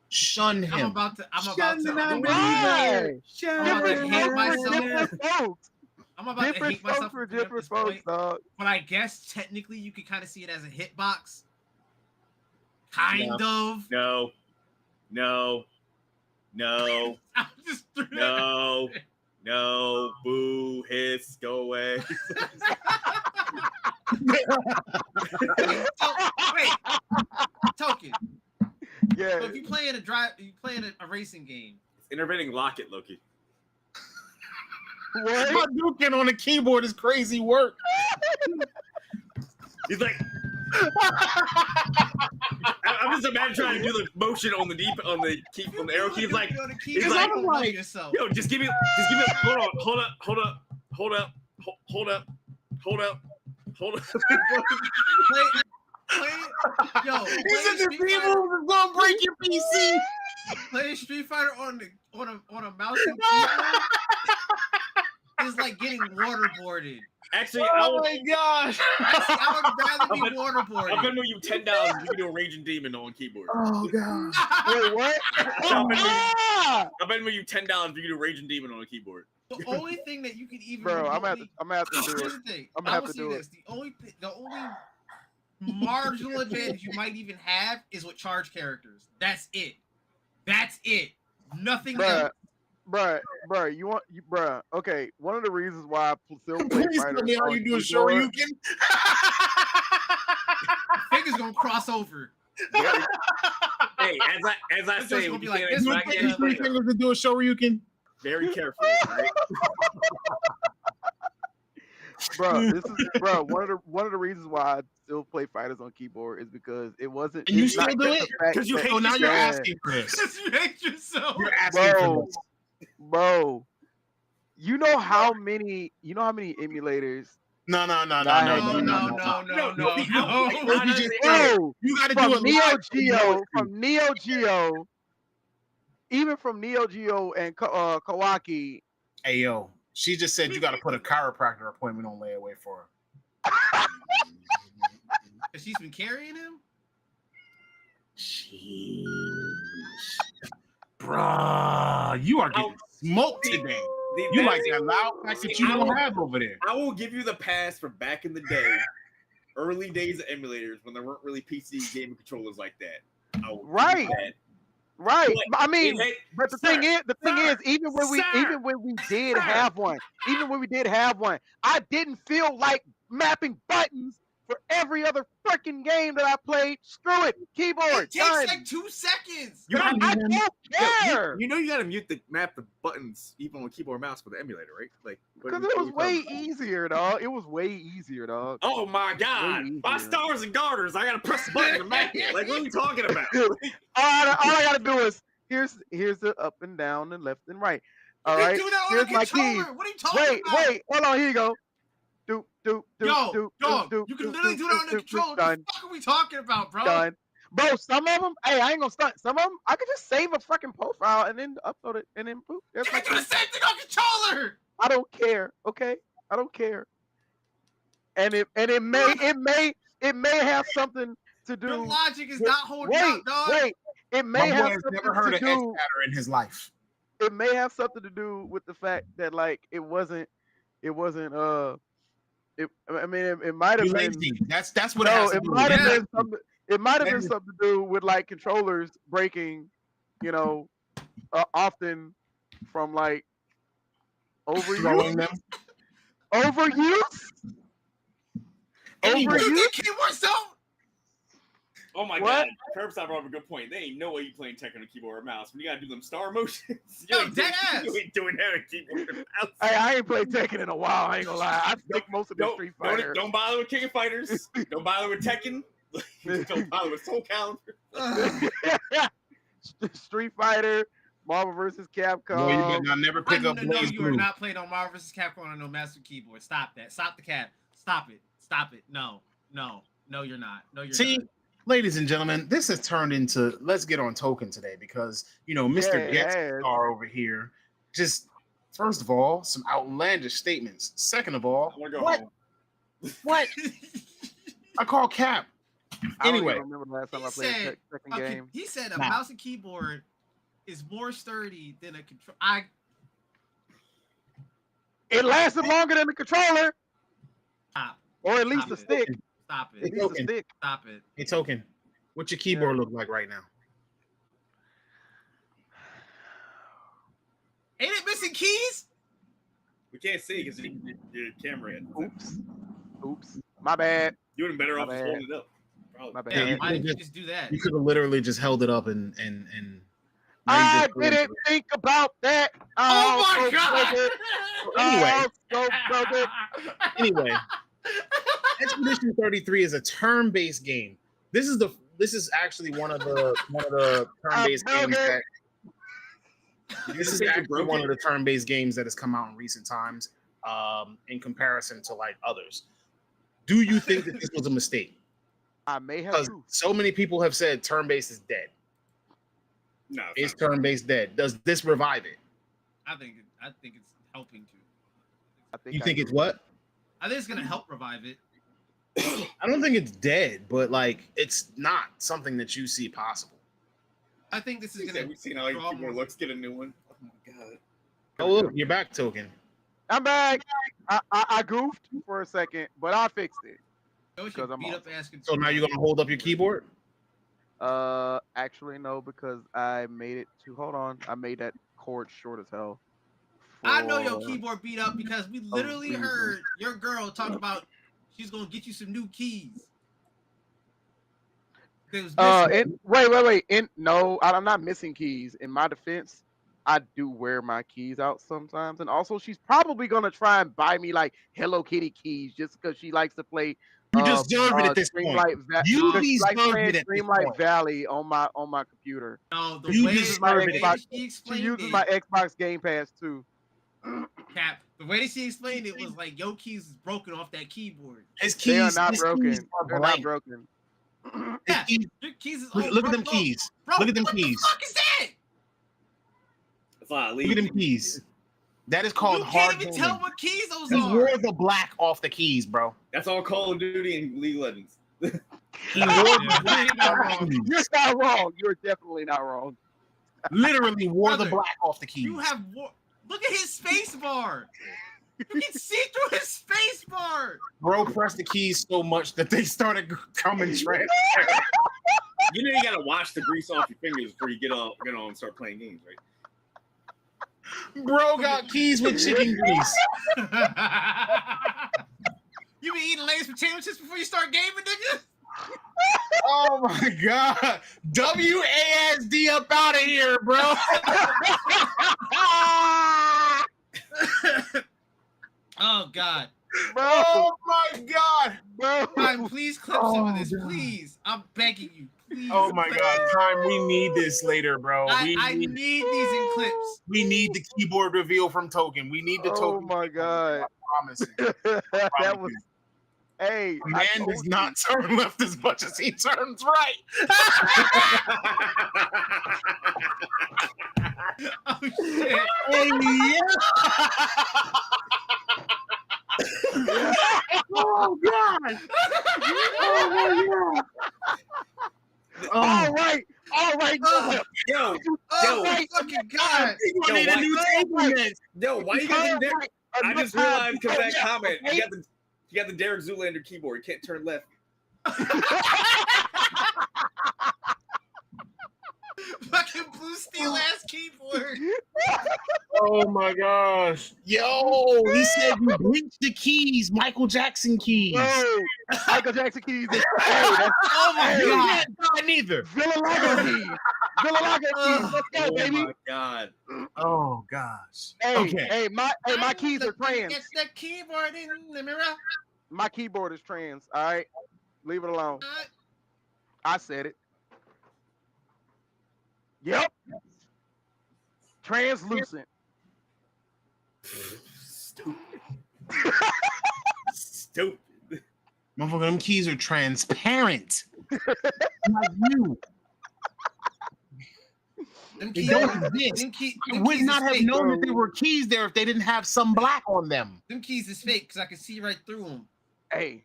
Shun I'm him. about to Why? I'm about to hate myself. Different folks. I'm about to Different hate myself folks for for bringing up different this folks, point. dog. But I guess technically you could kind of see it as a hitbox. Kind of. No. I'm just No. Boo. Hiss. Go away. So, wait, Token. Yeah. So if you playing a racing game. It's intervening locket, Loki. What? Hadouken on the keyboard is crazy work. He's like, I'm just imagining trying to do the motion on the arrow key. He's like, yo, just give me, hold up. Play, yo. He said the people is gonna break your PC. Playing Street Fighter on a mouse and keyboard is like getting waterboarded. Actually, Oh my gosh! Actually, I would rather be waterboarded. I'll bet you $10 if you can do a Raging Demon on keyboard. Oh god! Wait, what? I'll bet you $10 if you can do a Raging Demon on a keyboard. The only thing that you can even Bro, I'm gonna have to do here's it. the thing. I'm gonna I have will to say do this. The only marginal advantage you might even have is with charge characters. That's it. Nothing else. Bruh, okay, one of the reasons why I still play Please tell fighters me how on you do a keyboard- Shoryuken. Fingers gonna cross over. Hey, as I It's say, just gonna when be you like can't this, expect right? it, Use three fingers to do a Shoryuken. very carefully. Right? Bro, one of the reasons why I still play fighters on keyboard is because it wasn't. And you it's not still do just it? the fact 'Cause you that- hate So now you're Yeah. asking for this. Just you hate yourself. You're asking for this. Bro, you know how many emulators? No. No. You got to do it from Neo Geo, even from Neo Geo and Kawaki. Hey yo, she just said you got to put a chiropractor appointment on layaway for her. She's been carrying him. Sheesh. Bruh, you are getting smoked today. You like that loud fact that you don't have over there. I will give you the pass for back in the day, early days of emulators when there weren't really PC gaming controllers like that. I will give you Right. that. Right. But I mean, but the thing is, even when we did Sir. have one, I didn't feel like mapping buttons for every other freaking game that I played. Screw it, keyboard. It takes done. like 2 seconds. You gotta I don't care. You know you gotta mute the map the buttons even on keyboard and mouse with the emulator, right? Like Because it was way easier, dog. It was way easier, dog. Oh my god! My easier. stars and garters, I gotta press the button to map it. Like what are we talking about? all I gotta do is here's the up and down and left and right. All You right. can do that on Here's a my controller. keys. What are you talking about? Wait, hold on. Here you go. Yo, dog, you can literally do that on the controller. What Done. the fuck are we talking about, bro? Done. Bro, some of them, hey, I ain't gonna stunt. Some of them, I could just save a fucking profile and then upload it and then boop. You There's can my do the key. same thing on controller. I don't care. Okay, I don't care. And it may have something to do. Your logic is with- not holding up, dog. Wait. It My may boy have has something never heard to of do. X-Matter in his life. It may have something to do with the fact that like it wasn't. I mean, it might have You been. lazy. That's what it No, has to it do might with. have Yeah. been something. It might have been something to do with like controllers breaking, often from like Throwing overuse. them. Overuse. Anyway. You Overuse. get keyboards don't. Oh my What? god, Curbside brought up a good point. There ain't no way you playing Tekken on a keyboard or mouse when you gotta do them star motions. Yo, ain't dead doing- ass. You ain't doing that on keyboard or mouse. Hey, I ain't played Tekken in a while. I ain't gonna lie. I stick most of the Don't, Street Fighter. don't bother with King of Fighters. Don't bother with Tekken. Don't bother with Soul Calibur. Ugh. Street Fighter, Marvel vs. Capcom. No, you better not never pick up No, Blaze you are Blue. not playing on Marvel vs. Capcom on no master keyboard. Stop that. Stop the cap. Stop it. Stop it. No, you're not. No, you're See, not. ladies and gentlemen, this has turned into let's get on Token today because Mr. Yeah, it Guest has. Star over here. Just first of all, some outlandish statements. Second of all, I wanna go what? home. What? I call Cap. I don't Anyway. even remember the last time He I played said, second game. he said a Nah. mouse and keyboard is more sturdy than a control. It lasted longer than the controller, Stop. or at least Stop a it. stick. Stop At it. least a Okay. stick. Stop it. Hey, Token, what's your keyboard look like right now? Ain't it missing keys? We can't see because your camera. Oops. My bad. You would have been better My off just bad. holding it up. Probably. My bad. Yeah, you why could've didn't you just- just do that? You could have literally just held it up and I raised it. didn't think about that. Oh my so god! broke it. Anyway. So broke it. Anyway, Expedition 33 is a turn-based game. This is actually one of the turn-based broke games it. that this is Think you actually broke one it? of the turn-based games that has come out in recent times, in comparison to like others. Do you think that this was a mistake? I may have Because truth. so many people have said turn-based is dead. No, Is it's not. turn-based dead? Does this revive it? I think it's helping to. I think You I think do. it's what? I think it's gonna help revive it. I don't think it's dead, but like it's not something that you see possible. I think this is We gonna. said we've seen how your draw keyboard more- looks. Get a new one. Oh my god. Oh, look, you're back, Token. I'm back. I goofed for a second, but I fixed it. Yo, should 'Cause I'm beat awesome. up asking. So now you're gonna hold up your keyboard? Actually no, because I made it to. Hold on, I made that cord short as hell. I know your for- keyboard beat up because we literally reason. heard your girl talk about she's gonna get you some new keys. It was missing. Wait. No, I'm not missing keys. In my defense, I do wear my keys out sometimes, and also she's probably gonna try and buy me like Hello Kitty keys just because she likes to play. You deserve it at this point. You because she likes deserve playing it at this Streamlight point. Valley on my computer. No, the You way, deserve the way it. that she She explained uses it, my Xbox Game Pass too. Cap, the way that she explained it was like your keys is broken off that keyboard. His They are keys, not his broken. keys are They're not blank. broken. His Yeah, keys- your keys is look, all look at them broke off. keys. Bro, Look at them what keys. the fuck is that? That's a lot of Look at them leads. keys. That is called You hard can't even tell gaming. what keys those He are. wore the black off the keys, bro. That's all Call of Duty and League of Legends. He wore the black You're not off the wrong. keys. You're not wrong. You're definitely not wrong. Literally wore the Brother, black off the keys. You have look at his space bar. You can see through his space bar. Bro pressed the keys so much that they started coming transparent. You know you gotta wash the grease off your fingers before you get on and start playing games, right? Bro got keys with chicken grease. You been eating Lay's potato chips before you start gaming, nigga? Oh my god. WASD up out of here, bro. Oh God. Bro, Oh my god. bro. Time, please clip some of Oh, this, God. please. I'm begging you. Please. Oh my clip god. this. Time, we need this later, bro. I need these in clips. We need the keyboard reveal from Token. We need the Oh Token. my god. I promise you. That was. Hey, A man does not turn left as much as he turns right. Oh shit. Hey, yeah. Oh god. Oh my god. All right. Oh, Yo, oh my fucking God. You Yo, need a why- new table next. yo, why you got the I just realized because that comment, you got the Derek Zoolander keyboard. You can't turn left. Fucking blue steel ass keyboard. Oh my gosh. Yo, he said you bleached the keys, Michael Jackson keys. Bro, Michael Jackson keys. Hey, that's Oh my Hey. God. Not neither. Villa Lago keys. Villa Lago keys. Let's go, Oh baby. my god. Oh gosh. Hey, Okay. my keys are trans. It's the keyboard in the mirror. My keyboard is trans. All right, leave it alone. I said it. Yep. Translucent. Stupid. Stupid. Motherfucker, them keys are transparent. Like you. Them They keys, don't exist. I would not have known that there were keys there if they didn't have some black on them. Them keys is fake because I can see right through them. Hey.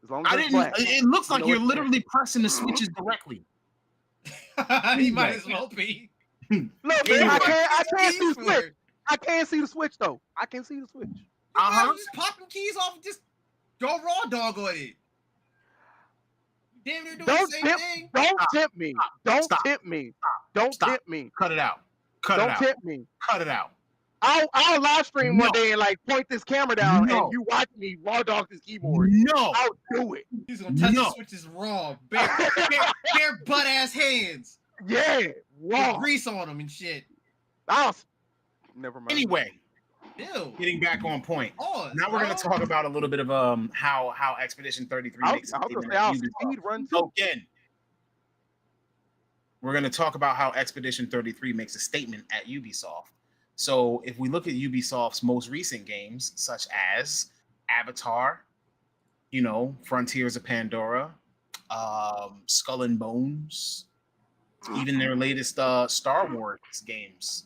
As long as I it's didn't. black. It looks You like know you're it's literally pressing the switches directly. He might as well be. Look, man, Anyway. I can't see the Keys switch. for? I can't see the switch though. I can see the switch. You might as Uh-huh. well just pop them keys off and just go raw dog on it. Damn, they're doing the same thing. Don't tempt me. Don't Stop. tempt me. Don't Stop. tempt me. Cut it out. Cut Don't it out. tempt me. Cut it out. I'll live stream one No. day and like point this camera down No. and you watch me raw dog this keyboard. No. I'll do it. He's gonna touch No. the switches raw, bare butt ass hands, Yeah, raw. with grease on them and shit. Never mind. Anyway, Ew. getting back on point. Oh, Now we're going to talk about a little bit of how Expedition 33 I'll makes a statement say at I'll Ubisoft. speed run too. Again, we're going to talk about how Expedition 33 makes a statement at Ubisoft. So if we look at Ubisoft's most recent games, such as Avatar, Frontiers of Pandora, Skull and Bones, even their latest Star Wars games,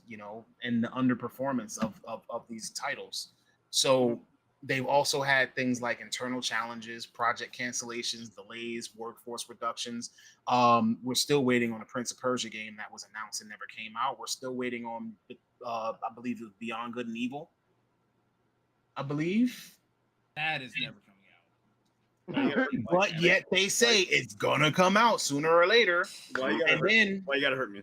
and the underperformance of these titles. So they've also had things like internal challenges, project cancellations, delays, workforce reductions. We're still waiting on a Prince of Persia game that was announced and never came out. We're still waiting on, I believe it was Beyond Good and Evil. I believe. that is never coming out. But yet they say it's gonna come out sooner or later. Why you gotta And hurt me? then, Why you gotta hurt me?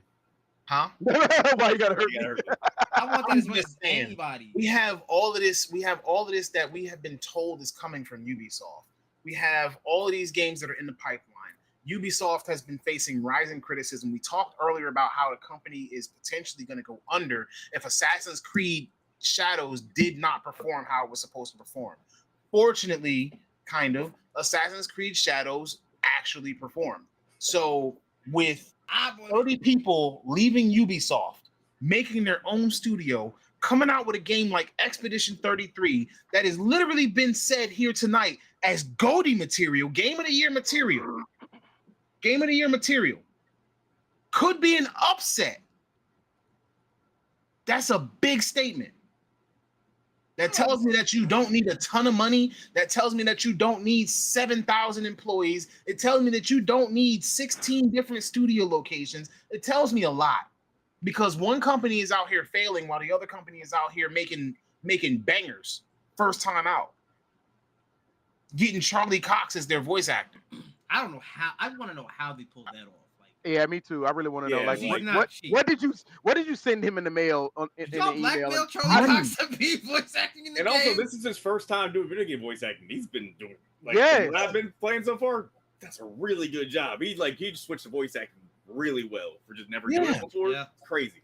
huh? Why you gotta hurt You me? gotta hurt me. I want that I'm as much just as saying. anybody. We have all of this. We have all of this that we have been told is coming from Ubisoft. We have all of these games that are in the pipeline. Ubisoft has been facing rising criticism. We talked earlier about how the company is potentially going to go under if Assassin's Creed Shadows did not perform how it was supposed to perform. Fortunately, Assassin's Creed Shadows actually performed. So with 30 people leaving Ubisoft, making their own studio, coming out with a game like Expedition 33 that has literally been said here tonight as GOTY material, Game of the Year material, could be an upset. That's a big statement. That tells me that you don't need a ton of money. That tells me that you don't need 7,000 employees. It tells me that you don't need 16 different studio locations. It tells me a lot. Because one company is out here failing while the other company is out here making bangers first time out. Getting Charlie Cox as their voice actor. I don't know how. I want to know how they pulled that off. Like, Yeah, me too. I really want to know. Yeah, Like, he's not what cheap. what did you send him in the mail in Did y'all the email? blackmail Charlie Money. Cox to be voice acting in the And game? also, this is his first time doing video game voice acting. He's been doing Yeah. what I've been playing so far. That's a really good job. He just switched to voice acting really well for just never doing Yeah. it before. Yeah. It's crazy.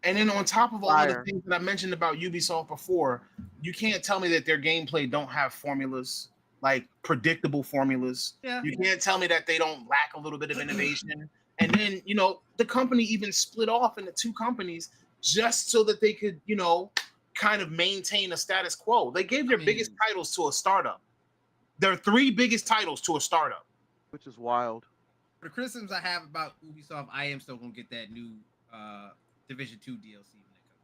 And then on top of all of the Fire. things that I mentioned about Ubisoft before, you can't tell me that their gameplay don't have formulas, like predictable formulas. Yeah. You can't tell me that they don't lack a little bit of innovation. And then, the company even split off into two companies just so that they could, kind of maintain a status quo. They gave their biggest titles to a startup. Their three biggest titles to a startup. Which is wild. For the criticisms I have about Ubisoft, I am still gonna get that new Division 2 DLC when it comes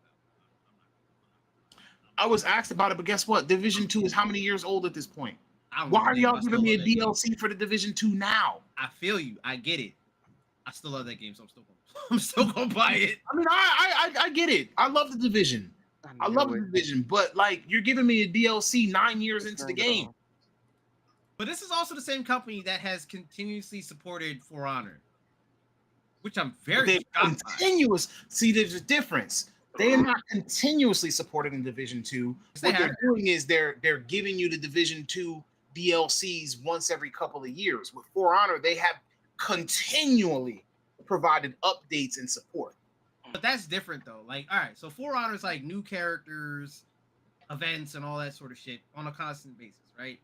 out. I was asked about it, but guess what? Division 2 is how many years old at this point? I don't Why give a are damn. y'all I still giving me a love that game. DLC for the Division 2 now? I feel you. I get it. I still love that game, so I'm still gonna buy it. I mean, I get it. I love the Division. I love the Division, but you're giving me a DLC 9 years into the game. But this is also the same company that has continuously supported For Honor, which I'm very shocked by. See, there's a difference. They are not continuously supported in Division 2. What they're doing is they're giving you the Division 2 DLCs once every couple of years. With For Honor, they have continually provided updates and support. But that's different though. Like, all right, so For Honor's like new characters, events, and all that sort of shit on a constant basis, right?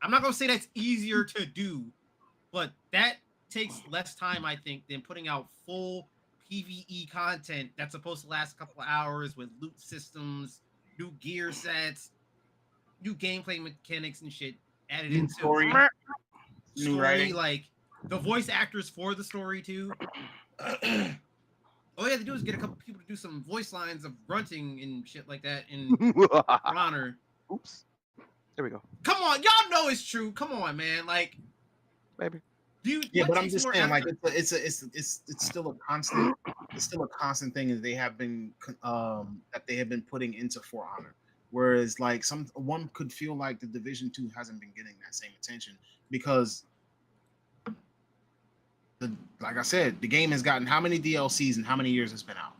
I'm not gonna say that's easier to do, but that takes less time, I think, than putting out full PvE content that's supposed to last a couple of hours with loot systems, new gear sets, new gameplay mechanics and shit added into story, new writing, like the voice actors for the story too. All you have to do is get a couple people to do some voice lines of grunting and shit like that in For Honor. Oops. There we go. Come on, y'all know it's true. Come on, man. Like, Maybe. Yeah, what but I'm takes just more saying, like, effort? it's still a constant, it's still a constant thing that they have been putting into For Honor. Whereas, like, one could feel like the Division 2 hasn't been getting that same attention because like I said, the game has gotten how many DLCs and how many years it's been out.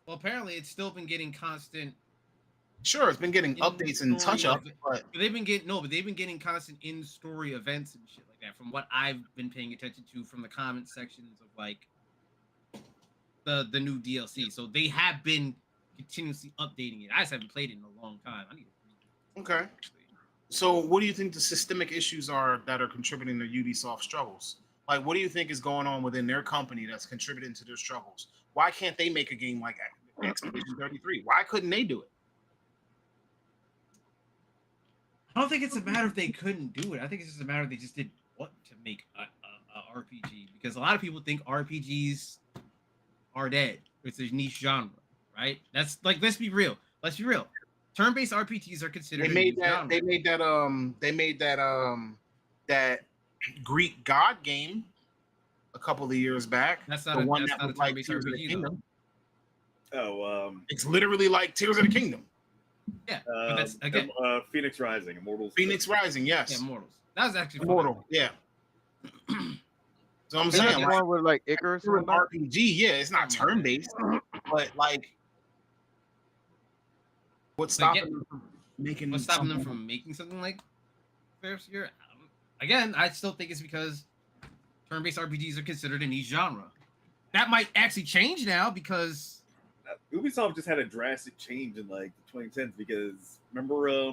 Well, apparently it's still been getting constant Sure, it's been getting updates and in-story touch ups, but but they've been getting constant in-story events and shit like that. From what I've been paying attention to from the comment sections of like the new DLC, so they have been continuously updating it. I just haven't played it in a long time. I need to okay. So, what do you think the systemic issues are that are contributing to Ubisoft struggles? Like, what do you think is going on within their company that's contributing to their struggles? Why can't they make a game like Expedition 33? Why couldn't they do it? I don't think it's a matter if they couldn't do it. I think it's just a matter of they just didn't want to make a RPG, because a lot of people think RPGs are dead. It's a niche genre, right? That's like, let's be real. Let's be real. Turn-based RPGs are considered They made a niche that. genre. They made that Greek God game a couple of years back. That's not the a one that's that not a was like turn-based Tears of the RPG though. Kingdom. Oh, It's literally like Tears of the Kingdom. Yeah, but that's again Phoenix Rising, Immortals. Phoenix Rising, yes. yeah, Immortals. That was actually fun. Immortal, yeah. So I'm Isn't that saying, the like, one with like Icarus through and an all that? RPG, yeah, it's not Something like turn-based, but like, what's But stopping them from making? What's stopping them something- from making something like Fair Obscur? Again, I still think it's because turn-based RPGs are considered a niche genre. That might actually change now because Ubisoft just had a drastic change in like the 2010s because remember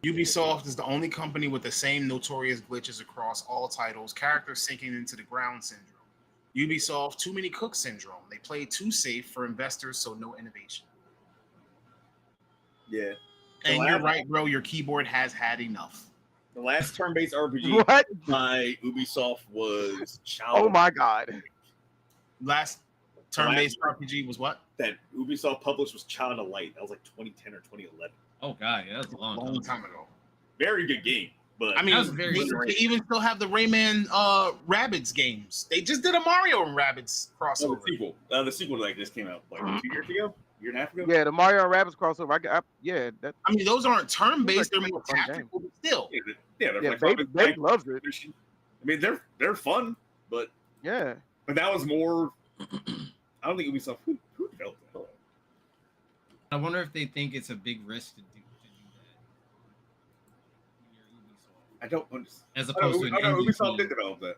Ubisoft is the only company with the same notorious glitches across all titles, characters sinking into the ground syndrome. Ubisoft, too many cooks syndrome. They play too safe for investors, so no innovation. yeah. And you're right, bro. Your keyboard has had enough. The last turn-based RPG What? by Ubisoft was Oh my god. Last turn-based RPG was what? that Ubisoft published was Child of Light. That was like 2010 or 2011. oh god, yeah, that's a long time. ago. Very good game, but I mean, That was a very they short- even still have the Rayman Rabbids games. They just did a Mario and Rabbids oh, crossover. the sequel like just came out like 2 years ago, year and a half ago. Yeah, the Mario and Rabbids crossover. That. I mean, those aren't turn-based; they're Seems more like a fun tactical, but still. They're Yeah, like, baby loves it. I mean, they're fun, but Yeah. that was more. I don't think Ubisoft who developed that. I wonder if they think it's a big risk to do that. When you're Ubisoft, I don't understand. as opposed to an indie Ubisoft team. did develop that.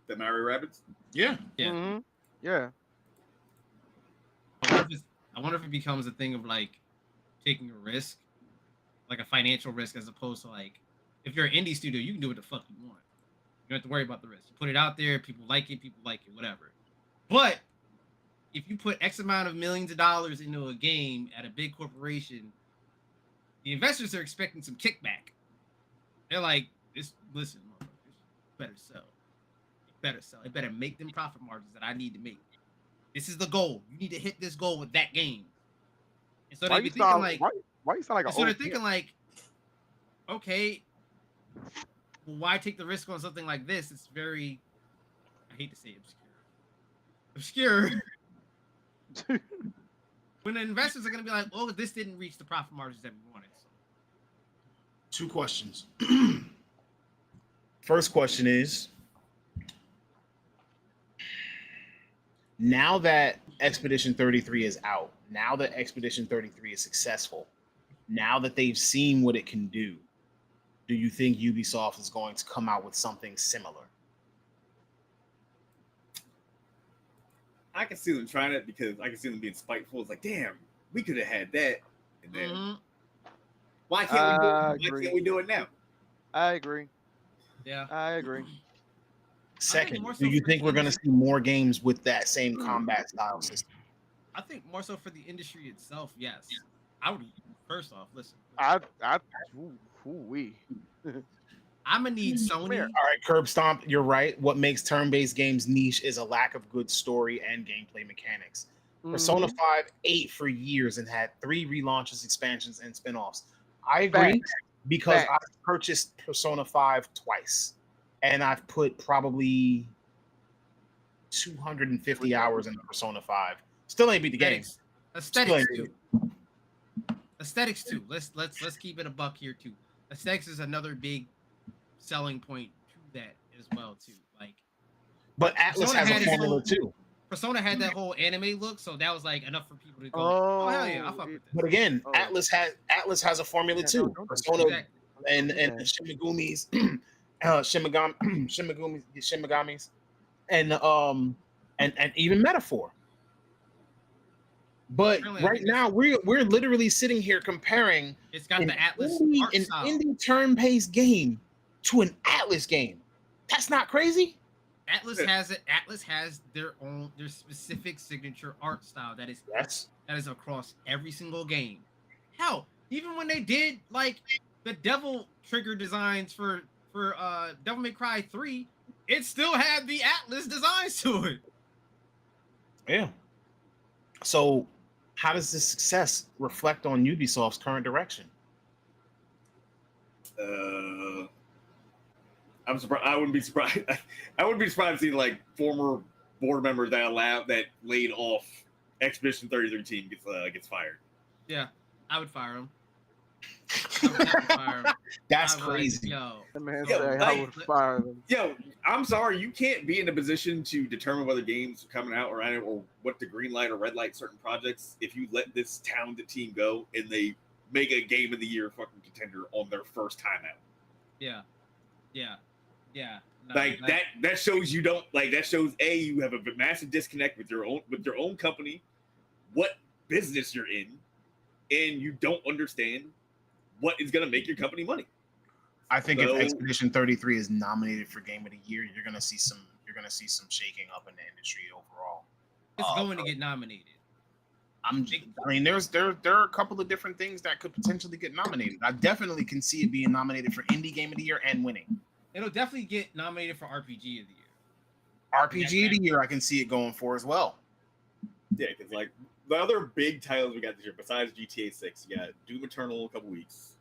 The Mario Rabbids. Yeah. Yeah. Mm-hmm. Yeah. I wonder if it becomes a thing of like taking a risk, like a financial risk, as opposed to like, if you're an indie studio, you can do what the fuck you want. You don't have to worry about the risk. You put it out there, people like it, whatever. But if you put X amount of millions of dollars into a game at a big corporation, the investors are expecting some kickback. They're like, listen, motherfuckers, you better sell. You better sell. It better make them profit margins that I need to make. This is the goal. You need to hit this goal with that game. And so Why they be you thinking sound like, why you sound like a so they're old thinking kid? like, okay, well, why take the risk on something like this? It's very, I hate to say obscure. When the investors are going to be like, oh, this didn't reach the profit margins that we wanted. So. 2 questions. First question is, now that Expedition 33 is out, now that Expedition 33 is successful, now that they've seen what it can do you think Ubisoft is going to come out with something similar? I can see them trying it because I can see them being spiteful. It's like, damn, we could have had that. And then why can't we do it now? I agree. Yeah. I agree. Second, more do so you for think the we're going to industry. see more games with that same combat style system? I think more so for the industry itself, yes. I would, first off, listen. We. I'm going to need Sony. All right, Curb Stomp, you're right. What makes turn-based games niche is a lack of good story and gameplay mechanics. Persona 5 ate for years and had 3 relaunches, expansions, and spin-offs. I agree. because Facts. I've purchased Persona 5 twice, and I've put probably 250 hours into Persona 5. Still ain't beat the game. Aesthetics too. Aesthetics too. Let's keep it a buck here too. Aesthetics is another big selling point to that as well too. Like, but Atlas Persona has a had its formula whole- too. Persona had that whole anime look, so that was like enough for people to go, Oh, oh hell yeah, I fuck with this. But again, Oh. Atlas has a formula Yeah, too. don't do Persona Exactly. and Yeah. Shimigumi's Shimigami's and even Metaphor. But Apparently, I right think that's- now we're literally sitting here comparing It's got an the Atlas art an style. indie turn-based game to an Atlas game. That's not crazy. Atlas has it. Atlas has their specific signature art style that is across every single game. Hell, even when they did like the Devil Trigger designs for Devil May Cry 3, it still had the Atlas designs to it. Yeah. So, how does this success reflect on Ubisoft's current direction? I'm surprised. I wouldn't be surprised. I wouldn't be surprised to see like former board members that laid off Expedition 33 team gets fired. Yeah, I would fire him. I would definitely fire him. That's I would, crazy. Yo, That man Yo, said I like- would fire them. Yo, I'm sorry, you can't be in a position to determine whether games are coming out or what to green light or red light certain projects if you let this talented team go and they make a game of the year fucking contender on their first time out. yeah. No, Like that shows you don't like that shows you have a massive disconnect with your own company, what business you're in, and you don't understand what is going to make your company money. I think So- if Expedition 33 is nominated for Game of the Year, you're gonna see some shaking up in the industry overall. It's going to get nominated. I mean, there are a couple of different things that could potentially get nominated. I definitely can see it being nominated for Indie Game of the Year and winning. It'll definitely get nominated for RPG of the year. RPG of the Year, I can see it going for as well. Yeah, because like the other big titles we got this year, besides GTA 6, you got Doom Eternal in a couple weeks.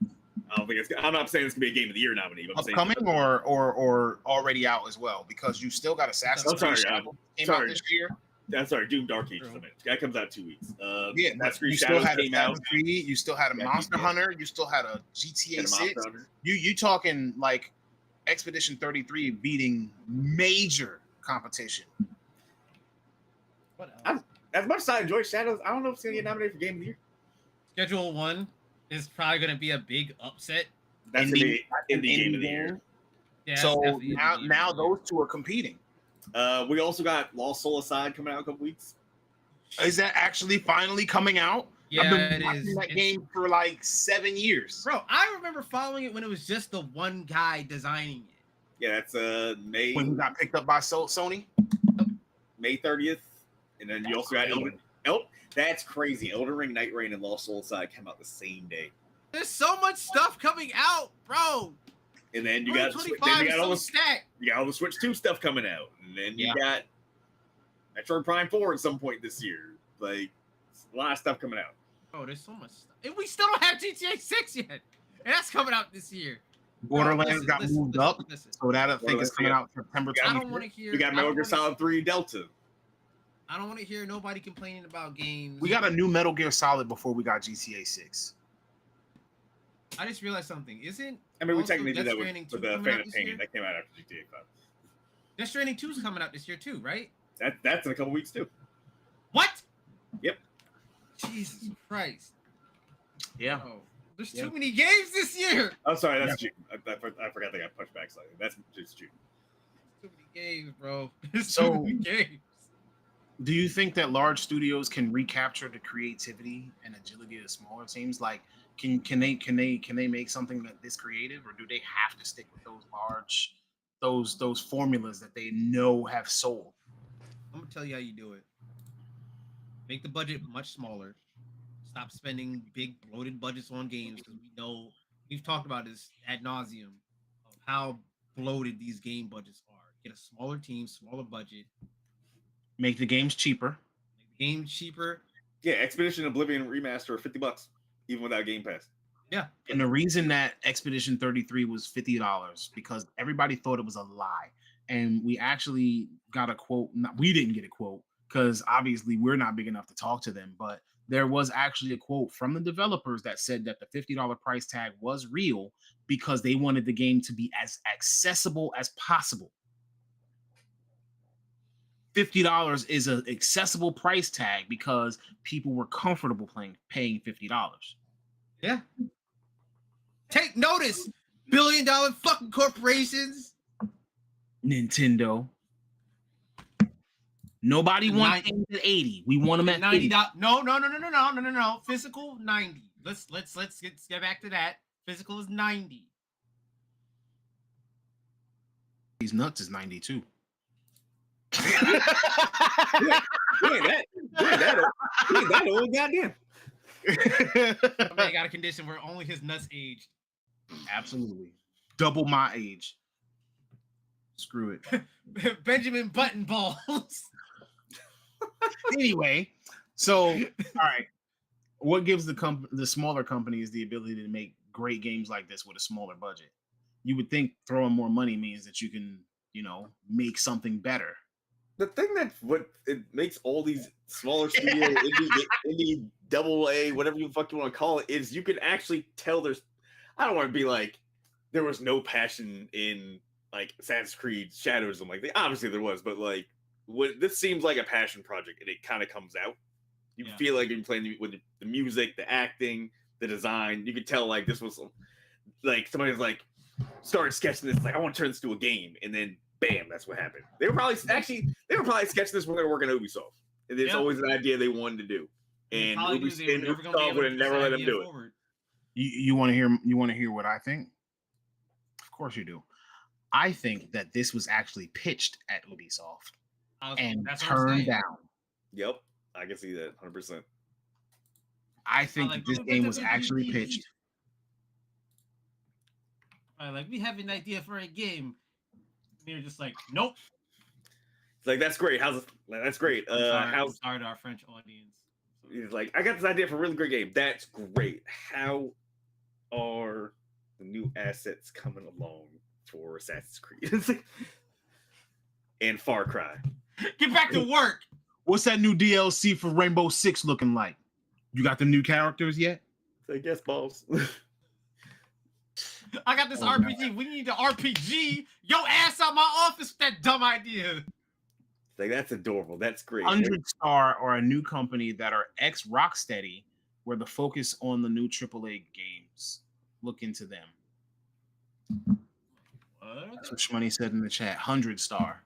I'm not saying it's gonna be a Game of the Year nominee, but I'm saying Upcoming or already out as well, because you still got Assassin's Oh, sorry, Creed Shadows came sorry. out this year. I'm sorry, Doom Dark Ages. True. That comes out 2 weeks. Yeah, but Assassin's Creed you still Shadows had came out. Assassin's Creed, you still had a Yeah, Monster yeah. Hunter, you still had a GTA and a 6. Monster Hunter. You talking like Expedition 33 beating major competition. What else? As much as I enjoy Shadows, I don't know if it's gonna get nominated for Game of the Year. Schedule 1 is probably going to be a big upset. That's gonna be An Indie Game of the Year. Yeah, So definitely now, Indie Game now of the Year. those two are competing. We also got Lost Soul Aside coming out in a couple weeks. Is that actually finally coming out? Yeah, I've been it watching is. that It's- game for like 7 years. Bro, I remember following it when it was just the one guy designing it. Yeah, that's May When he got picked up by Sony. May 30th, and then you also got That's crazy. Elden Ring, Night Rain, and Lost Soul Aside come out the same day, There's so much stuff coming out, bro. and then you got 2025 is so stacked. all the Switch 2 stuff coming out, and then you got Metroid Prime 4 at some point this year. Like a lot of stuff coming out. Bro, there's so much stuff. And we still don't have GTA 6 yet. And that's coming out this year. Borderlands got moved up, Listen. so that I think is Borderlands, coming yeah. out September I 24th. don't want to hear. You got I Metal don't Gear wanna- Solid 3 Delta. I don't want to hear nobody complaining about games. We got a new Metal Gear Solid before we got GTA 6. I just realized something. Isn't I mean, we also technically did Death that Stranding with 2 the coming Fan out of this Pain. year? That came out after GTA 5. Death Stranding 2 is coming out this year too, right? That's in a couple weeks too. What? Yep. Jesus Christ. Yeah. Bro, there's Yeah. too many games this year. Oh, sorry, that's June. I forgot they got pushed back slightly. That's just June. Too many games, bro. There's So- too many games. Do you think that large studios can recapture the creativity and agility of smaller teams? Like, can they make something that this creative, or do they have to stick with those large, those formulas that they know have sold? I'm gonna tell you how you do it. Make the budget much smaller. Stop spending big bloated budgets on games because we know we've talked about this ad nauseum of how bloated these game budgets are. Get a smaller team, smaller budget, Make the games cheaper. make the game cheaper. Yeah, Expedition Oblivion remaster $50, even without Game Pass. Yeah. And the reason that Expedition 33 was $50 because everybody thought it was a lie. And we actually got a quote. We didn't get a quote because obviously we're not big enough to talk to them. But there was actually a quote from the developers that said that the $50 price tag was real because they wanted the game to be as accessible as possible. $50 is an accessible price tag because people were comfortable paying $50. Yeah. Take notice, billion-dollar fucking corporations. Nintendo. Nobody wants games at 80. We want them at $90. 50. No. Physical 90. Let's get back to that. Physical is 90. These nuts is 92. that old, goddamn. Somebody got a condition where only his nuts aged. Absolutely. Double my age. Screw it. Benjamin Button Balls. Anyway, so all right. What gives the smaller companies the ability to make great games like this with a smaller budget? You would think throwing more money means that you can, make something better. The thing that what it makes all these smaller studio indie double A, whatever you fuck you want to call it, is you can actually tell there's. I don't want to be like there was no passion in like Assassin's Creed Shadows. Like obviously there was, but like this seems like a passion project, and it kind of comes out. You feel like you're playing with the music, the acting, the design. You can tell like this was like somebody's like started sketching this. Like I want to turn this to a game, and then bam, that's what happened. They were probably sketching this when they were working at Ubisoft. And it's always an idea they wanted to do, and Ubisoft would have never let them do it. You want to hear what I think? Of course you do. I think that this was actually pitched at Ubisoft and turned down. Yep, I can see that 100%. I think that this game was actually pitched. We have an idea for a game. They're just like, nope. It's like that's great. That's great. Sorry to our French audience. He's like, I got this idea for a really great game. That's great. How are the new assets coming along for Assassin's Creed and Far Cry? Get back to work. What's that new DLC for Rainbow Six looking like? You got the new characters yet? I guess, balls. I got this RPG. No. We need the RPG. Yo, ass out my office with that dumb idea. Like that's adorable. That's great. 100 Star are a new company that are ex Rocksteady, where the focus on the new AAA games. Look into them. What? That's what Shmoney said in the chat. 100 Star.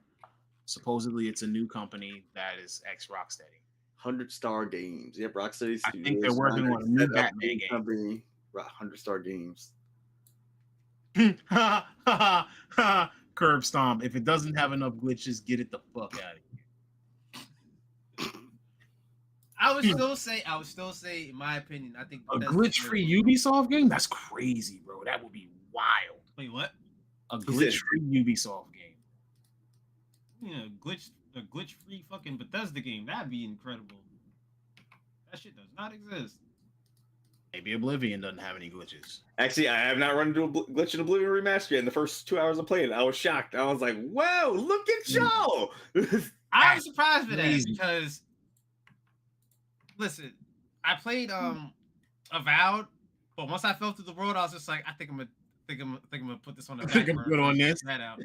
Supposedly, it's a new company that is ex Rocksteady. 100 Star Games. Yep, Rocksteady. I think they're working on a new Batman game. Company. 100 Star Games. Curb stomp. If it doesn't have enough glitches, get it the fuck out of here. I would still say, in my opinion, I think a glitch-free Ubisoft game. That's crazy, bro. That would be wild. Wait, what? A glitch-free Ubisoft game. A glitch-free fucking Bethesda game. That'd be incredible. That shit does not exist. Maybe Oblivion doesn't have any glitches. Actually, I have not run into a glitch in Oblivion Remastered yet. In the first 2 hours of playing, I was shocked. I was like, "Whoa, look at y'all!" I was surprised for that because, listen, I played Avowed, but once I fell through the world, I was just like, I think I'm gonna put this on the back burner. Good on this. That out.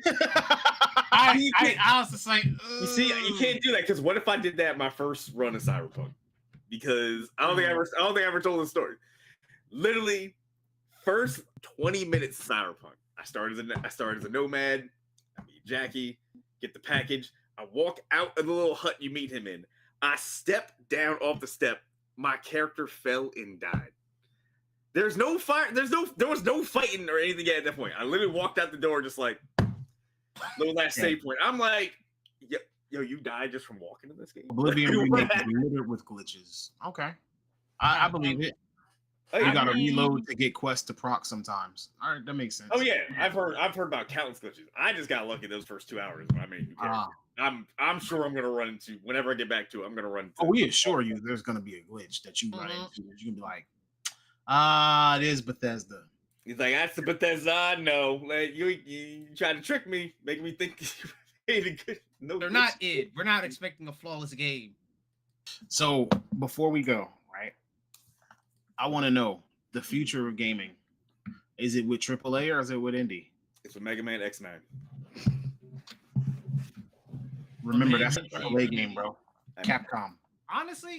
I was just like, ugh. You see, you can't do that because what if I did that my first run of Cyberpunk? Because I don't think I ever told the story. Literally, first 20 minutes of Cyberpunk. I started as a nomad. I meet Jackie, get the package. I walk out of the little hut you meet him in. I step down off the step. My character fell and died. There was no fighting or anything at that point. I literally walked out the door just like little last save point. I'm like, yo, you died just from walking in this game? Oblivion remake is littered with glitches. Okay. I believe it. You gotta reload to get quests to proc sometimes. All right, that makes sense. Oh yeah, I've heard about countless glitches. I just got lucky those first 2 hours. I mean, I'm sure I'm gonna run into whenever I get back to it. I'm gonna run into. We assure you, there's gonna be a glitch that you run into. You can be like, It is Bethesda. He's like, that's the Bethesda I know. Like, you tried to trick me, making me think you made a good. No, They're not id. We're not expecting a flawless game. So before we go, right? I want to know the future of gaming. Is it with AAA or is it with indie? It's with Mega Man X9. Remember, Okay, that's a AAA game, bro. Capcom. Honestly,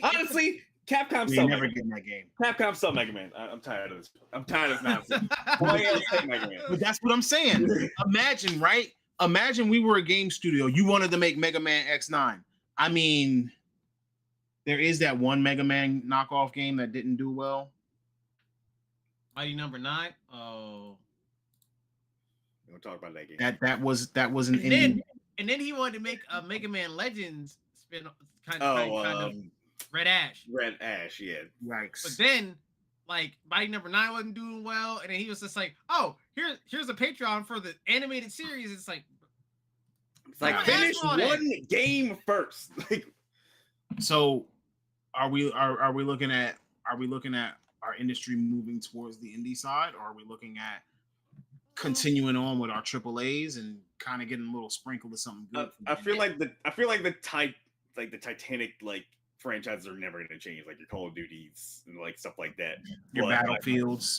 Capcom We sell never Mega get in that game. Capcom sell Mega Man. I'm tired of this. I'm tired of this nonsense. Why else say Mega Man? But that's what I'm saying. Imagine, right? Imagine we were a game studio. You wanted to make Mega Man X9. I mean, there is that one Mega Man knockoff game that didn't do well. Mighty Number 9. Oh. We don't talk about that game. That was an And indie. then he wanted to make a Mega Man Legends spin kind Oh, of Red Ash. Red Ash, yeah. Yikes. But then, like, Mighty Number 9 wasn't doing well, and then he was just like, "Oh, here's a Patreon for the animated series." It's like Like, Don't finish ask for all that. one game first. Like, So are we looking at our industry moving towards the indie side, or are we looking at continuing on with our AAAs and kind of getting a little sprinkle of something good? I feel like the Titanic like franchises are never going to change, like your Call of Duties and like stuff like that. Your But-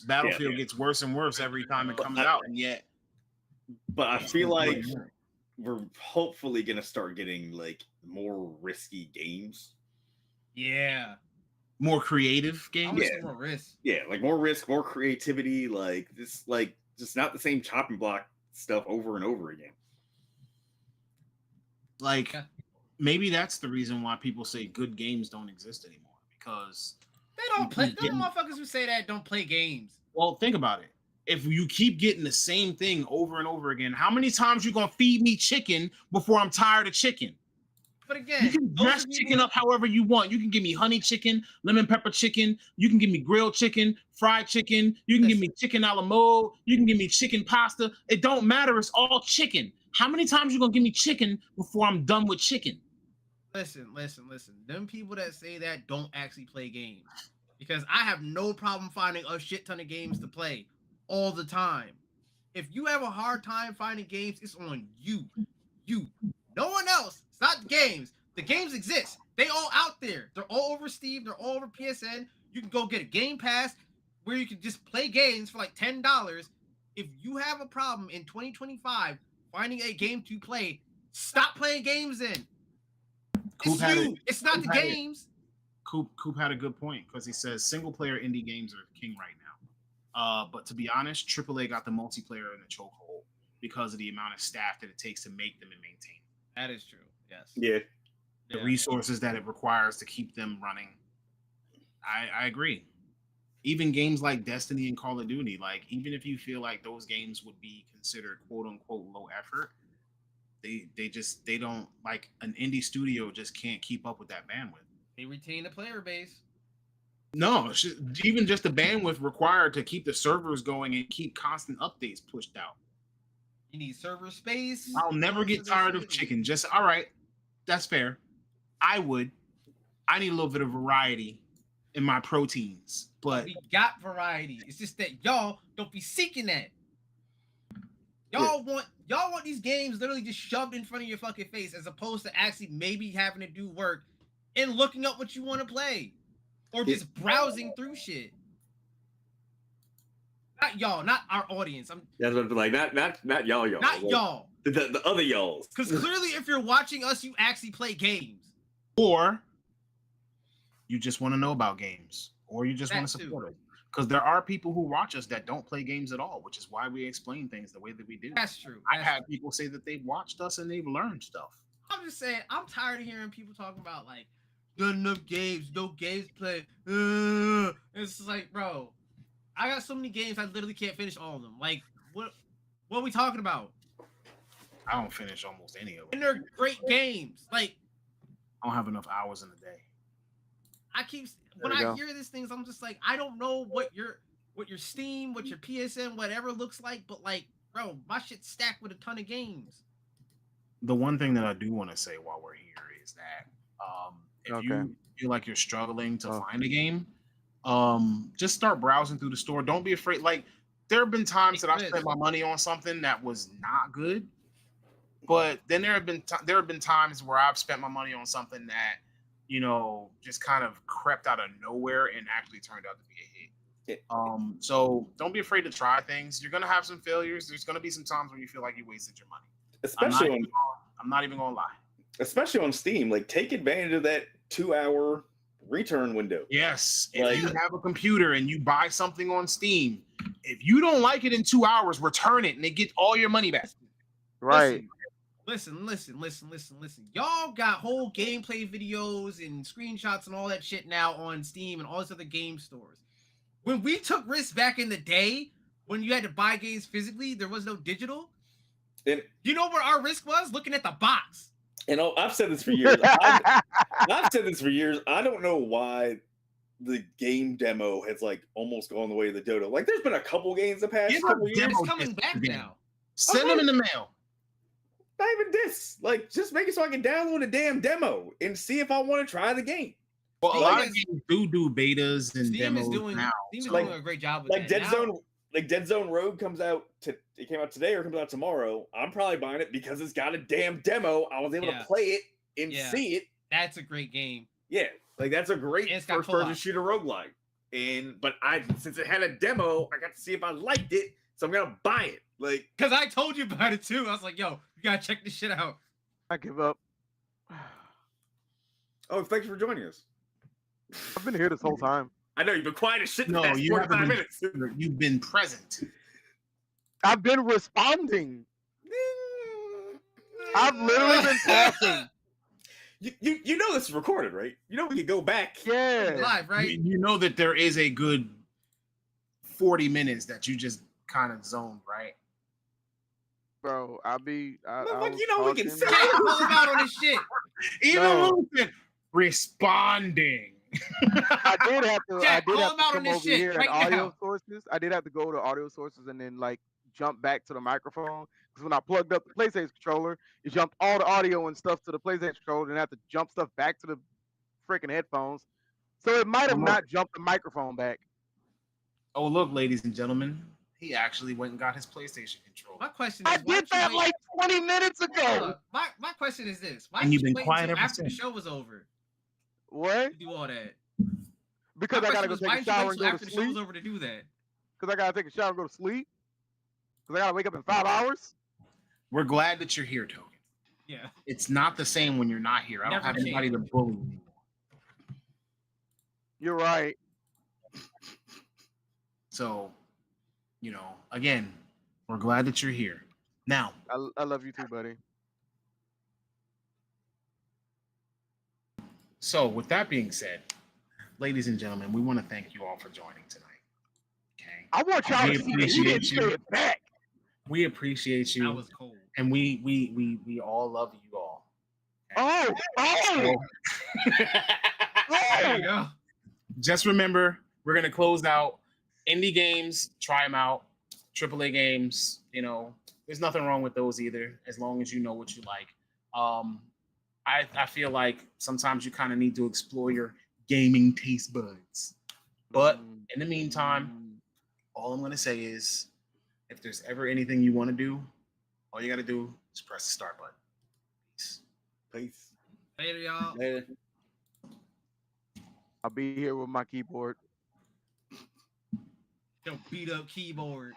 Battlefield gets worse and worse every time it comes out, and yet. But I feel like we're hopefully going to start getting like more risky games. yeah, More creative I games. want some more risk. Yeah, like more risk, more creativity, like just not the same chopping block stuff over and over again. Like Yeah. maybe that's the reason why people say good games don't exist anymore, because They don't play. Those motherfuckers who say that don't play games. well, think about it. If you keep getting the same thing over and over again, how many times you gonna feed me chicken before I'm tired of chicken? But again, You can those dress are chicken people- up however you want. You can give me honey chicken, lemon pepper chicken. You can give me grilled chicken, fried chicken. You can give me chicken a la mode. You can give me chicken pasta. It don't matter. It's all chicken. How many times you gonna give me chicken before I'm done with chicken? Listen. Them people that say that don't actually play games, because I have no problem finding a shit ton of games to play all the time. If you have a hard time finding games, it's on you. No one else. It's not the games. The games exist. They all out there. They're all over Steam. They're all over PSN. You can go get a Game Pass where you can just play games for like $10. If you have a problem in 2025 finding a game to play, stop playing games then. Coop It's had you. It's not the Coop had it. games. Coop had a good point, because he says single player indie games are king right now. But to be honest, AAA got the multiplayer in the chokehold because of the amount of staff that it takes to make them and maintain That is true. Yes. Yeah. the Yeah. resources that it requires to keep them running. I agree. Even games like Destiny and Call of Duty, like even if you feel like those games would be considered quote unquote low effort, they don't, like an indie studio just can't keep up with that bandwidth. They retain the player base. No, even just the bandwidth required to keep the servers going and keep constant updates pushed out. You need server space. I'll never get tired of chicken. Just all right, that's fair. I need a little bit of variety in my proteins, but We got variety. It's just that y'all don't be seeking that. Y'all want these games literally just shoved in front of your fucking face, as opposed to actually maybe having to do work and looking up what you want to play, or just browsing through shit. Not y'all, not our audience. That's what I'm like. Not y'all. Not Like, y'all. The other y'alls. Because clearly, if you're watching us, you actually play games. or you just want to know about games, or you just want That to too. support it. Because there are people who watch us that don't play games at all, which is why we explain things the way that we do. That's true. I've That's had true. people say that they've watched us and they've learned stuff. I'm just saying, I'm tired of hearing people talking about like not enough games, no games played. It's just like, bro, I got so many games I literally can't finish all of them. Like, what are we talking about? I don't finish almost any of them. And they're great games. Like, I don't have enough hours in the day. I keep when There we I go. hear these things, I'm just like, I don't know what your Steam, what your PSN, whatever looks like, but like, bro, my shit's stacked with a ton of games. The one thing that I do want to say while we're here is that if Okay. you feel like you're struggling to find a game, just start browsing through the store. Don't be afraid. Like, there have been times that I've Risk. spent my money on something that was not good, but then there have been times where I've spent my money on something that, you know, just kind of crept out of nowhere and actually turned out to be a hit. So don't be afraid to try things. You're gonna have some failures. There's gonna be some times when you feel like you wasted your money. I'm not even gonna lie. Especially on Steam. Like, take advantage of that 2-hour return window. Yes, if Like- you have a computer and you buy something on Steam, if you don't like it in 2 hours, return it and they get all your money back. Right. Listen. Y'all got whole gameplay videos and screenshots and all that shit now on Steam and all these other game stores. When we took risks back in the day, when you had to buy games physically, there was no digital. And, You know what our risk was? Looking at the box. and I've said this for years. I've said this for years. I don't know why the game demo has like almost gone the way of the dodo. Like, there's been a couple games the past Give a couple years. demo. It's coming back again. now. Send them in the mail. Not even this. Like, just make it so I can download a damn demo and see if I want to try the game. Well, a Steam lot of is- games do betas and Steam demos is doing now. Steam is so- Like- doing a great job with Like that. Dead Now- Zone, like Dead Zone Rogue it came out today or comes out tomorrow. I'm probably buying it because it's got a damn demo. I was able Yeah. to play it and Yeah. see it. That's a great game. Yeah, like that's a great And it's got first-person co-op. shooter roguelike. But since it had a demo, I got to see if I liked it, so I'm gonna buy it. Like, Because I told you about it too. I was like, yo, you gotta check this shit out. I give up. oh, thanks for joining us. I've been here this whole time. I know you've been quiet as shit the No, past you haven't 45 been- minutes. You've been present. I've been responding. I've literally been talking. You know this is recorded, right? You know we can go back. Yeah. Live, right? You know that there is a good 40 minutes that you just kind of zoned, right? Bro, Motherfucker, was you know we can talking. say Can't call him out on this shit. Even No. Lucid responding. I did have to. Jack, I did call have him to out on come this over shit here right and audio now. sources. I did have to go to audio sources and then like jump back to the microphone because when I plugged up the PlayStation controller, it jumped all the audio and stuff to the PlayStation controller, and I had to jump stuff back to the freaking headphones. So it might have Look. not jumped the microphone back. Oh, look, ladies and gentlemen, he actually went and got his PlayStation controller. My question is, I why did don't you that wait- like 20 minutes Hold ago. up. My question is this: why And did you've you been wait quiet until ever after the since. show was over What? to do all that? Because My I gotta question go is, take why a did you shower wait and till go after to the show was sleep. over to do that? Because I gotta take a shower and go to sleep. Because I gotta wake up in 5 hours. We're glad that you're here, Token. Yeah. It's not the same when you're not here. I don't Never have anybody to change. bully anymore. You're right. So, you know, again, we're glad that you're here. Now, I love you too, buddy. so with that being said, ladies and gentlemen, we want to thank you all for joining tonight. Okay. I want y'all We to see that he didn't appreciate say you. it back. We appreciate you. That was cold. And we all love you all. Oh, So, There you go. just remember, we're gonna close out indie games. Try them out. AAA games. You know, there's nothing wrong with those either, as long as you know what you like. I feel like sometimes you kind of need to explore your gaming taste buds. But in the meantime, all I'm gonna say is, if there's ever anything you want to do, all you gotta do is press the start button. Peace. Peace. Later, y'all. Later. I'll be here with my keyboard. Don't beat up keyboard.